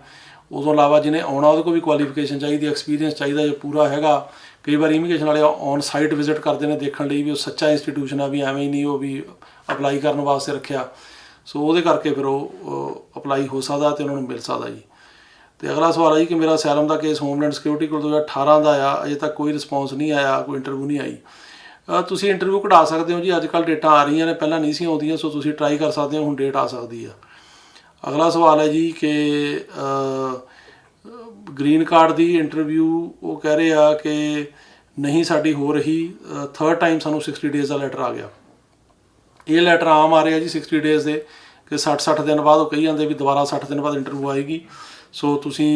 ਉਹ ਤੋਂ ਇਲਾਵਾ ਜਿਹਨੇ ਆਉਣਾ ਉਹਦੇ ਕੋਲ ਵੀ ਕੁਆਲੀਫਿਕੇਸ਼ਨ ਚਾਹੀਦੀ, ਐਕਸਪੀਰੀਅੰਸ ਚਾਹੀਦਾ ਜੇ ਪੂਰਾ ਹੈਗਾ। ਕਈ ਵਾਰ ਇਮੀਗ੍ਰੇਸ਼ਨ ਵਾਲੇ ਔਨ ਸਾਈਟ ਵਿਜ਼ਿਟ ਕਰਦੇ ਨੇ ਦੇਖਣ ਲਈ ਵੀ ਉਹ ਸੱਚਾ ਇੰਸਟੀਟਿਊਸ਼ਨ ਆ, ਵੀ ਐਵੇਂ ਹੀ ਨਹੀਂ ਉਹ ਵੀ ਅਪਲਾਈ ਕਰਨ ਵਾਸਤੇ ਰੱਖਿਆ। ਸੋ ਉਹਦੇ ਕਰਕੇ ਫਿਰ ਉਹ ਅਪਲਾਈ ਹੋ ਸਕਦਾ ਅਤੇ ਉਹਨਾਂ ਨੂੰ ਮਿਲ ਸਕਦਾ ਜੀ। ਤੇ ਅਗਲਾ ਸਵਾਲ ਹੈ ਜੀ ਕਿ ਮੇਰਾ ਅਸਾਈਲਮ ਦਾ ਕੇਸ ਹੋਮਲੈਂਡ ਸਿਕਿਉਰਿਟੀ ਕੋਲ 2018 ਦਾ ਆ, ਅਜੇ ਤੱਕ ਕੋਈ ਰਿਸਪੌਂਸ ਨਹੀਂ ਆਇਆ, ਕੋਈ ਇੰਟਰਵਿਊ ਨਹੀਂ ਆਈ। ਤੁਸੀਂ ਇੰਟਰਵਿਊ ਕਢਾ ਸਕਦੇ ਹੋ ਜੀ, ਅੱਜ ਕੱਲ੍ਹ ਡੇਟਾਂ ਆ ਰਹੀਆਂ ਨੇ, ਪਹਿਲਾਂ ਨਹੀਂ ਸੀ ਆਉਂਦੀਆਂ, ਸੋ ਤੁਸੀਂ ਟਰਾਈ ਕਰ ਸਕਦੇ ਹੋ, ਹੁਣ ਡੇਟ ਆ ਸਕਦੀ ਆ। ਅਗਲਾ ਸਵਾਲ ਹੈ ਜੀ ਕਿ ਗ੍ਰੀਨ ਕਾਰਡ ਦੀ ਇੰਟਰਵਿਊ ਉਹ ਕਹਿ ਰਹੇ ਆ ਕਿ ਨਹੀਂ ਸਾਡੀ ਹੋ ਰਹੀ, 3rd ਟਾਈਮ ਸਾਨੂੰ 60 ਡੇਜ਼ ਦਾ ਲੈਟਰ ਆ ਗਿਆ। ਇਹ ਲੈਟਰ ਆਮ ਆ ਰਿਹਾ ਜੀ 60 ਡੇਜ਼ ਦੇ, ਕਿ 60 ਦਿਨ ਬਾਅਦ ਉਹ ਕਹੀ ਜਾਂਦੇ ਵੀ ਦੁਬਾਰਾ 60 ਦਿਨ ਬਾਅਦ ਇੰਟਰਵਿਊ ਆਏਗੀ। ਸੋ ਤੁਸੀਂ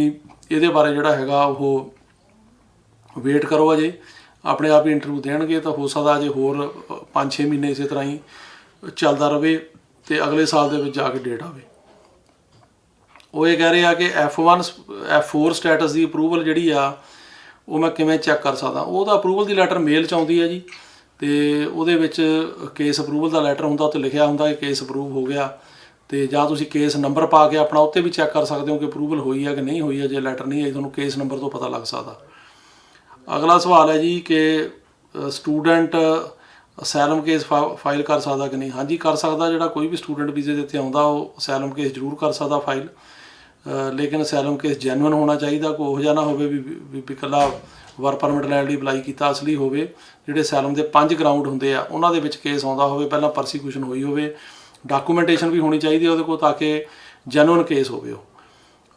ਇਹਦੇ ਬਾਰੇ ਜਿਹੜਾ ਹੈਗਾ ਉਹ ਵੇਟ ਕਰੋ, ਅਜੇ ਆਪਣੇ ਆਪ ਹੀ ਇੰਟਰਵਿਊ ਦੇਣਗੇ ਤਾਂ ਹੋ ਸਕਦਾ ਅਜੇ ਹੋਰ 5-6 ਮਹੀਨੇ ਇਸੇ ਤਰ੍ਹਾਂ ਹੀ ਚੱਲਦਾ ਰਹੇ ਤੇ ਅਗਲੇ ਸਾਲ ਦੇ ਵਿੱਚ ਜਾ ਕੇ ਡੇਟ ਆਵੇ। ਉਹ ਇਹ ਕਹਿ ਰਹੇ ਆ ਕਿ F4 ਸਟੇਟਸ ਦੀ ਅਪਰੂਵਲ ਜਿਹੜੀ ਆ ਉਹ ਮੈਂ ਕਿਵੇਂ ਚੈੱਕ ਕਰ ਸਕਦਾ। ਉਹਦਾ ਅਪਰੂਵਲ ਦੀ ਲੈਟਰ ਮੇਲ 'ਚ ਆਉਂਦੀ ਹੈ ਜੀ, ਤੇ ਉਹਦੇ ਵਿੱਚ ਕੇਸ ਅਪਰੂਵਲ ਦਾ ਲੈਟਰ ਹੁੰਦਾ, ਉੱਤੇ ਲਿਖਿਆ ਹੁੰਦਾ ਕਿ ਕੇਸ ਅਪਰੂਵ ਹੋ ਗਿਆ, ਤੇ ਜਾਂ ਤੁਸੀਂ ਕੇਸ ਨੰਬਰ ਪਾ ਕੇ ਆਪਣਾ ਉੱਤੇ ਵੀ ਚੈੱਕ ਕਰ ਸਕਦੇ ਹੋ ਕਿ ਅਪਰੂਵਲ ਹੋਈ ਹੈ ਕਿ ਨਹੀਂ ਹੋਈ ਹੈ। ਜੇ ਲੈਟਰ ਨਹੀਂ ਆਈ ਤੁਹਾਨੂੰ ਕੇਸ ਨੰਬਰ ਤੋਂ ਪਤਾ ਲੱਗ ਸਕਦਾ। ਅਗਲਾ ਸਵਾਲ ਹੈ ਜੀ ਕਿ ਸਟੂਡੈਂਟ ਅਸਾਈਲਮ ਕੇਸ ਫਾਈਲ ਕਰ ਸਕਦਾ ਕਿ ਨਹੀਂ। ਹਾਂਜੀ ਕਰ ਸਕਦਾ, ਜਿਹੜਾ ਕੋਈ ਵੀ ਸਟੂਡੈਂਟ ਵੀਜ਼ੇ ਦੇ ਉੱਤੇ ਆਉਂਦਾ ਉਹ ਅਸਾਈਲਮ ਕੇਸ ਜ਼ਰੂਰ ਕਰ ਸਕਦਾ ਫਾਈਲ, ਲੇਕਿਨ ਅਸਾਈਲਮ ਕੇਸ ਜੈਨੂਅਨ ਹੋਣਾ ਚਾਹੀਦਾ, ਕੋਈ ਇਹੋ ਜਿਹਾ ਨਾ ਹੋਵੇ ਵੀ ਇਕੱਲਾ ਵਰਕ ਪਰਮਿਟ ਲੈਣ ਲਈ ਅਪਲਾਈ ਕੀਤਾ, ਅਸਲੀ ਹੋਵੇ। ਜਿਹੜੇ ਅਸਾਈਲਮ ਦੇ 5 ਗਰਾਊਂਡ ਹੁੰਦੇ ਆ ਉਹਨਾਂ ਦੇ ਵਿੱਚ ਕੇਸ ਆਉਂਦਾ ਹੋਵੇ, ਪਹਿਲਾਂ ਪਰਸੀਕਿਊਸ਼ਨ ਹੋਈ ਹੋਵੇ, ਡਾਕੂਮੈਂਟੇਸ਼ਨ ਵੀ ਹੋਣੀ ਚਾਹੀਦੀ ਹੈ ਉਹਦੇ ਕੋਲ ਤਾਂ ਕਿ ਜੈਨੂਅਨ ਕੇਸ ਹੋਵੇ ਉਹ।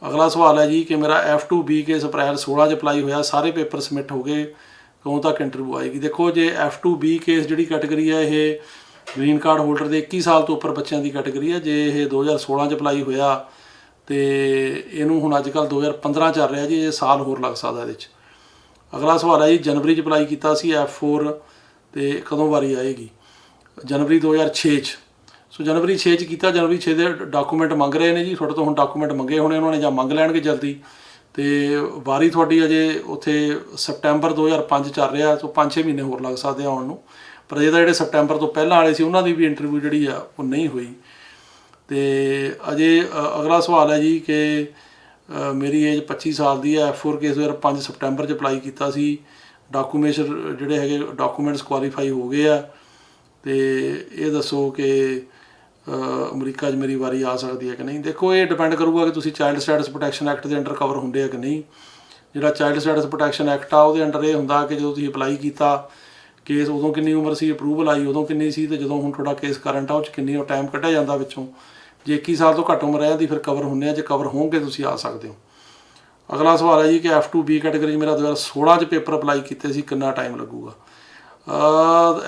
ਅਗਲਾ ਸਵਾਲ ਹੈ ਜੀ ਕਿ ਮੇਰਾ F2B ਕੇਸ ਅਪ੍ਰੈਲ 16 'ਚ ਅਪਲਾਈ ਹੋਇਆ, ਸਾਰੇ ਪੇਪਰ ਸਬਮਿਟ ਹੋ ਗਏ, ਕਦੋਂ ਤੱਕ ਇੰਟਰਵਿਊ ਆਏਗੀ। ਦੇਖੋ ਜੇ F2B ਕੇਸ ਜਿਹੜੀ ਕੈਟੇਗਰੀ ਹੈ ਇਹ ਗ੍ਰੀਨ ਕਾਰਡ ਹੋਲਡਰ ਦੇ 21 ਸਾਲ ਤੋਂ ਉੱਪਰ ਬੱਚਿਆਂ ਦੀ ਕੈਟੇਗਰੀ ਹੈ। ਜੇ ਇਹ 2016 'ਚ ਅਪਲਾਈ ਹੋਇਆ ਤੇ ਇਹਨੂੰ ਹੁਣ ਅੱਜ ਕੱਲ੍ਹ 2015 ਚੱਲ ਰਿਹਾ ਜੀ, ਇਹ ਸਾਲ ਹੋਰ ਲੱਗ ਸਕਦਾ ਇਹਦੇ 'ਚ। ਅਗਲਾ ਸਵਾਲ ਹੈ ਜੀ ਜਨਵਰੀ 'ਚ ਅਪਲਾਈ ਕੀਤਾ ਸੀ F4 ਤੇ ਕਦੋਂ ਵਾਰੀ ਆਏਗੀ। ਜਨਵਰੀ 2006 'ਚ। ਸੋ ਜਨਵਰੀ 6 'ਚ ਕੀਤਾ, ਜਨਵਰੀ 6 ਦੇ ਡਾਕੂਮੈਂਟ ਮੰਗ ਰਹੇ ਨੇ ਜੀ ਤੁਹਾਡੇ ਤੋਂ, ਹੁਣ ਡਾਕੂਮੈਂਟ ਮੰਗੇ ਹੋਣੇ ਉਹਨਾਂ ਨੇ ਜਾਂ ਮੰਗ ਲੈਣਗੇ ਜਲਦੀ, ਤੇ ਵਾਰੀ ਤੁਹਾਡੀ ਅਜੇ ਉੱਥੇ ਸਪਟੈਂਬਰ 2005 ਚੱਲ ਰਿਹਾ, ਸੋ 5-6 ਮਹੀਨੇ ਹੋਰ ਲੱਗ ਸਕਦੇ ਆਉਣ ਨੂੰ। ਪਰ ਅਜੇ ਤਾਂ ਜਿਹੜੇ ਸਪਟੈਂਬਰ ਤੋਂ ਪਹਿਲਾਂ ਵਾਲੇ ਸੀ ਉਹਨਾਂ ਦੀ ਵੀ ਇੰਟਰਵਿਊ ਜਿਹੜੀ ਆ ਉਹ ਨਹੀਂ ਹੋਈ। ਤੇ ਅਜੇ ਅਗਲਾ ਸਵਾਲ ਹੈ ਜੀ ਕਿ ਮੇਰੀ ਏਜ 25 ਸਾਲ ਦੀ ਹੈ, F4 ਕੇਸ 2005 ਸਪਟੈਂਬਰ 'ਚ ਅਪਲਾਈ ਕੀਤਾ ਸੀ, ਡਾਕੂਮੈਂਟਸ ਜਿਹੜੇ ਹੈਗੇ ਡਾਕੂਮੈਂਟਸ ਕੁਆਲੀਫਾਈ ਹੋ ਗਏ ਆ, ਤੇ ਇਹ ਦੱਸੋ ਕਿ ਅਮਰੀਕਾ 'ਚ ਮੇਰੀ ਵਾਰੀ ਆ ਸਕਦੀ ਹੈ ਕਿ ਨਹੀਂ। ਦੇਖੋ ਇਹ ਡਿਪੈਂਡ ਕਰੂਗਾ ਕਿ ਤੁਸੀਂ ਚਾਈਲਡ ਸਟੇਟਸ ਪ੍ਰੋਟੈਕਸ਼ਨ ਐਕਟ ਦੇ ਅੰਡਰ ਕਵਰ ਹੁੰਦੇ ਆ ਕਿ ਨਹੀਂ। ਜਿਹੜਾ ਚਾਈਲਡ ਸਟੇਟਸ ਪ੍ਰੋਟੈਕਸ਼ਨ ਐਕਟ ਆ ਉਹਦੇ ਅੰਡਰ ਇਹ ਹੁੰਦਾ ਕਿ ਜਦੋਂ ਤੁਸੀਂ ਅਪਲਾਈ ਕੀਤਾ ਕੇਸ ਉਦੋਂ ਕਿੰਨੀ ਉਮਰ ਸੀ, ਅਪਰੂਵਲ ਆਈ ਉਦੋਂ ਕਿੰਨੀ ਸੀ, ਤੇ ਜਦੋਂ ਹੁਣ ਤੁਹਾਡਾ ਕੇਸ ਕਰੰਟ ਆ ਉਹ 'ਚ ਕਿੰਨੀ ਉਹ ਟਾਈਮ ਕੱਢਿਆ ਜਾਂਦਾ ਵਿੱਚੋਂ। ਜੇ 21 ਸਾਲ ਤੋਂ ਘੱਟ ਉਮਰ ਹੈ ਜਾਂਦੀ ਫਿਰ ਕਵਰ ਹੁੰਦੇ ਆ, ਜੇ ਕਵਰ ਹੋਣਗੇ ਤੁਸੀਂ ਆ ਸਕਦੇ ਹੋ। ਅਗਲਾ ਸਵਾਲ ਹੈ ਜੀ ਕਿ F2B ਕੈਟੇਗਰੀ 'ਚ ਮੇਰਾ 2016 'ਚ ਪੇਪਰ ਅਪਲਾਈ ਕੀਤੇ ਸੀ, ਕਿੰਨਾ ਟਾਈਮ ਲੱਗੂਗਾ।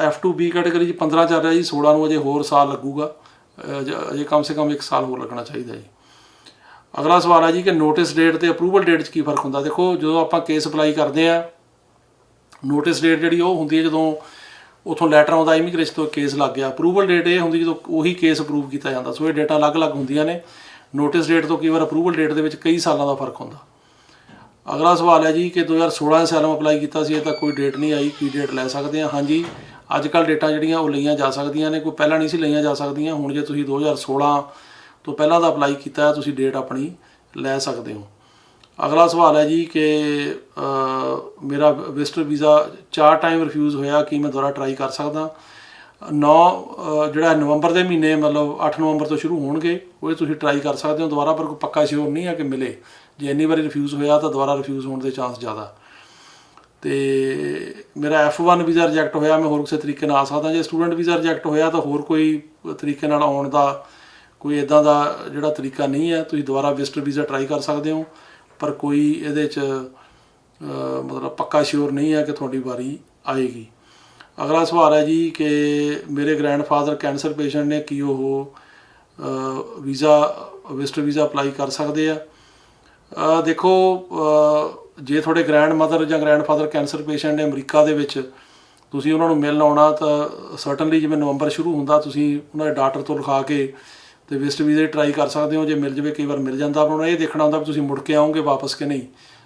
F2B ਕੈਟੇਗਰੀ 'ਚ 15 ਚੱਲ ਰਿਹਾ ਜੀ, 16 ਨੂੰ ਅਜੇ ਹੋਰ ਸਾਲ ਲੱਗੂਗਾ, ਅਜੇ ਕਮ ਸੇ ਕਮ 1 ਸਾਲ ਹੋਰ ਲੱਗਣਾ ਚਾਹੀਦਾ ਜੀ। ਅਗਲਾ ਸਵਾਲ ਹੈ ਜੀ ਕਿ ਨੋਟਿਸ ਡੇਟ ਅਤੇ ਅਪਰੂਵਲ ਡੇਟ 'ਚ ਕੀ ਫਰਕ ਹੁੰਦਾ। ਦੇਖੋ ਜਦੋਂ ਆਪਾਂ ਕੇਸ ਅਪਲਾਈ ਕਰਦੇ ਹਾਂ, ਨੋਟਿਸ ਡੇਟ ਜਿਹੜੀ ਉਹ ਹੁੰਦੀ ਹੈ ਜਦੋਂ ਉੱਥੋਂ ਲੈਟਰ ਆਉਂਦਾ ਇਮੀਗ੍ਰੇਸ਼ਨ ਤੋਂ ਕੇਸ ਲੱਗ ਗਿਆ। ਅਪਰੂਵਲ ਡੇਟ ਇਹ ਹੁੰਦੀ ਜਦੋਂ ਉਹੀ ਕੇਸ ਅਪਰੂਵ ਕੀਤਾ ਜਾਂਦਾ। ਸੋ ਇਹ ਡੇਟਾਂ ਅਲੱਗ-ਅਲੱਗ ਹੁੰਦੀਆਂ ਨੇ। ਨੋਟਿਸ ਡੇਟ ਤੋਂ ਕਈ ਵਾਰ ਅਪਰੂਵਲ ਡੇਟ ਦੇ ਵਿੱਚ ਕਈ ਸਾਲਾਂ ਦਾ ਫਰਕ ਹੁੰਦਾ। ਅਗਲਾ ਸਵਾਲ ਹੈ ਜੀ ਕਿ 2016 ਅਸਾਈਲਮ ਅਪਲਾਈ ਕੀਤਾ ਸੀ, ਇਹ ਤਾਂ ਕੋਈ ਡੇਟ ਨਹੀਂ ਆਈ, ਕੀ ਡੇਟ ਲੈ ਸਕਦੇ ਹਾਂ। ਹਾਂਜੀ ਅੱਜ ਕੱਲ੍ਹ ਡੇਟਾਂ ਜਿਹੜੀਆਂ ਉਹ ਲਈਆਂ ਜਾ ਸਕਦੀਆਂ ਨੇ, ਕੋਈ ਪਹਿਲਾਂ ਨਹੀਂ ਸੀ ਲਈਆਂ ਜਾ ਸਕਦੀਆਂ। ਹੁਣ ਜੇ ਤੁਸੀਂ 2016 ਤੋਂ ਪਹਿਲਾਂ ਦਾ ਅਪਲਾਈ ਕੀਤਾ ਤੁਸੀਂ ਡੇਟ ਆਪਣੀ ਲੈ ਸਕਦੇ ਹੋ। ਅਗਲਾ ਸਵਾਲ ਹੈ ਜੀ ਕਿ ਮੇਰਾ ਵਿਜ਼ਟਰ ਵੀਜ਼ਾ 4 ਟਾਈਮ ਰਿਫਿਊਜ਼ ਹੋਇਆ, ਕੀ ਮੈਂ ਦੁਬਾਰਾ ਟਰਾਈ ਕਰ ਸਕਦਾ। ਜਿਹੜਾ ਨਵੰਬਰ ਦੇ ਮਹੀਨੇ ਮਤਲਬ 8 ਨਵੰਬਰ ਤੋਂ ਸ਼ੁਰੂ ਹੋਣਗੇ ਉਹ ਤੁਸੀਂ ਟਰਾਈ ਕਰ ਸਕਦੇ ਹੋ ਦੁਬਾਰਾ, ਪਰ ਕੋਈ ਪੱਕਾ ਸ਼ੋਰ ਨਹੀਂ ਹੈ ਕਿ ਮਿਲੇ। ਜੇ ਇੰਨੀ ਵਾਰੀ ਰਿਫਿਊਜ਼ ਹੋਇਆ ਤਾਂ ਦੁਬਾਰਾ ਰਿਫਿਊਜ਼ ਹੋਣ ਦੇ ਚਾਂਸ ਜ਼ਿਆਦਾ। ਤੇ ਮੇਰਾ F1 ਵੀਜ਼ਾ ਰਿਜੈਕਟ ਹੋਇਆ, ਮੈਂ ਹੋਰ ਕਿਸੇ ਤਰੀਕੇ ਨਾਲ ਆ ਸਕਦਾ। ਜੇ ਸਟੂਡੈਂਟ ਵੀਜ਼ਾ ਰਿਜੈਕਟ ਹੋਇਆ ਤਾਂ ਹੋਰ ਕੋਈ ਤਰੀਕੇ ਨਾਲ ਆਉਣ ਦਾ ਕੋਈ ਇੱਦਾਂ ਦਾ ਜਿਹੜਾ ਤਰੀਕਾ ਨਹੀਂ ਹੈ। ਤੁਸੀਂ ਦੁਬਾਰਾ ਵਿਜ਼ਟਰ ਵੀਜ਼ਾ ਟਰਾਈ ਕਰ ਸਕਦੇ ਹੋ, ਪਰ ਕੋਈ ਇਹਦੇ 'ਚ ਮਤਲਬ ਪੱਕਾ ਸ਼ੋਰ ਨਹੀਂ ਹੈ ਕਿ ਤੁਹਾਡੀ ਵਾਰੀ ਆਏਗੀ। ਅਗਲਾ ਸਵਾਲ ਹੈ ਜੀ ਕਿ ਮੇਰੇ ਗ੍ਰੈਂਡਫਾਦਰ ਕੈਂਸਰ ਪੇਸ਼ੈਂਟ ਨੇ, ਕੀ ਉਹ ਵਿਜ਼ਟਰ ਵੀਜ਼ਾ ਅਪਲਾਈ ਕਰ ਸਕਦੇ ਆ। ਦੇਖੋ ਜੇ ਤੁਹਾਡੇ ਗ੍ਰੈਂਡ ਮਦਰ ਜਾਂ ਗ੍ਰੈਂਡਫਾਦਰ ਕੈਂਸਰ ਪੇਸ਼ੈਂਟ ਨੇ ਅਮਰੀਕਾ ਦੇ ਵਿੱਚ, ਤੁਸੀਂ ਉਹਨਾਂ ਨੂੰ ਮਿਲਣ ਆਉਣਾ ਤਾਂ ਸਰਟਨਲੀ ਜਿਵੇਂ ਨਵੰਬਰ ਸ਼ੁਰੂ ਹੁੰਦਾ ਤੁਸੀਂ ਉਹਨਾਂ ਦੇ ਡਾਕਟਰ ਤੋਂ ਲਿਖਾ ਕੇ ਤੇ ਵਿਜ਼ਟਰ ਵੀਜ਼ੇ ਟਰਾਈ ਕਰ ਸਕਦੇ ਹੋ। ਜੇ ਮਿਲ ਜਾਵੇ, ਕਈ ਵਾਰ ਮਿਲ ਜਾਂਦਾ, ਪਰ ਉਹਨਾਂ ਇਹ ਦੇਖਣਾ ਹੁੰਦਾ ਵੀ ਤੁਸੀਂ ਮੁੜ ਕੇ ਆਓਗੇ ਵਾਪਸ ਕਿ ਨਹੀਂ।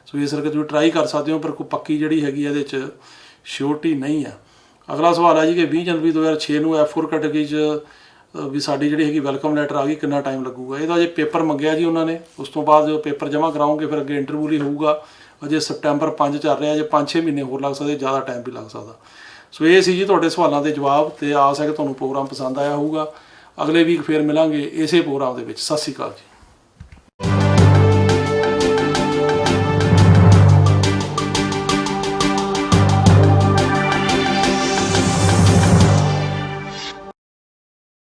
ਸੋ ਇਸ ਕਰਕੇ ਤੁਸੀਂ ਟਰਾਈ ਕਰ ਸਕਦੇ ਹੋ, ਪਰ ਕੋਈ ਪੱਕੀ ਜਿਹੜੀ ਹੈਗੀ ਇਹਦੇ 'ਚ ਸ਼ਿਓਰਟੀ ਨਹੀਂ ਆ। ਅਗਲਾ ਸਵਾਲ ਹੈ ਜੀ ਕਿ 20 ਜਨਵਰੀ 2006 ਨੂੰ F4 ਕੈਟੇਗਰੀ 'ਚ ਵੀ ਸਾਡੀ ਜਿਹੜੀ ਹੈਗੀ ਵੈਲਕਮ ਲੈਟਰ ਆ ਗਈ, ਕਿੰਨਾ ਟਾਈਮ ਲੱਗੂਗਾ। ਇਹਦਾ ਜੇ ਪੇਪਰ ਮੰਗਿਆ ਜੀ ਉਹਨਾਂ ਨੇ, ਉਸ ਤੋਂ ਬਾਅਦ ਜਦੋਂ ਪੇਪਰ ਜਮ੍ਹਾਂ ਕਰਾਓਗੇ ਫਿਰ ਅੱਗੇ ਇੰਟਰਵਿਊ ਲਈ ਹੋਊਗਾ। ਅਜੇ ਸਪਟੈਂਬਰ 5 ਚੱਲ ਰਿਹਾ, ਜੇ 5-6 ਮਹੀਨੇ ਹੋਰ ਲੱਗ ਸਕਦੇ, ਜ਼ਿਆਦਾ ਟਾਈਮ ਵੀ ਲੱਗ ਸਕਦਾ। ਸੋ ਇਹ ਸੀ ਜੀ ਤੁਹਾਡੇ ਸਵਾਲਾਂ ਦੇ ਜਵਾਬ, ਤੇ ਆਸ ਹੈ ਕਿ ਤੁਹਾਨੂੰ ਪ੍ਰੋਗਰਾਮ ਪਸੰਦ ਆਇਆ ਹੋਊਗਾ। ਅਗਲੇ ਵੀਕ ਫਿਰ ਮਿਲਾਂਗੇ ਇਸੇ ਪ੍ਰੋਗਰਾਮ ਦੇ ਵਿੱਚ। ਸਤਿ ਸ਼੍ਰੀ ਅਕਾਲ ਜੀ।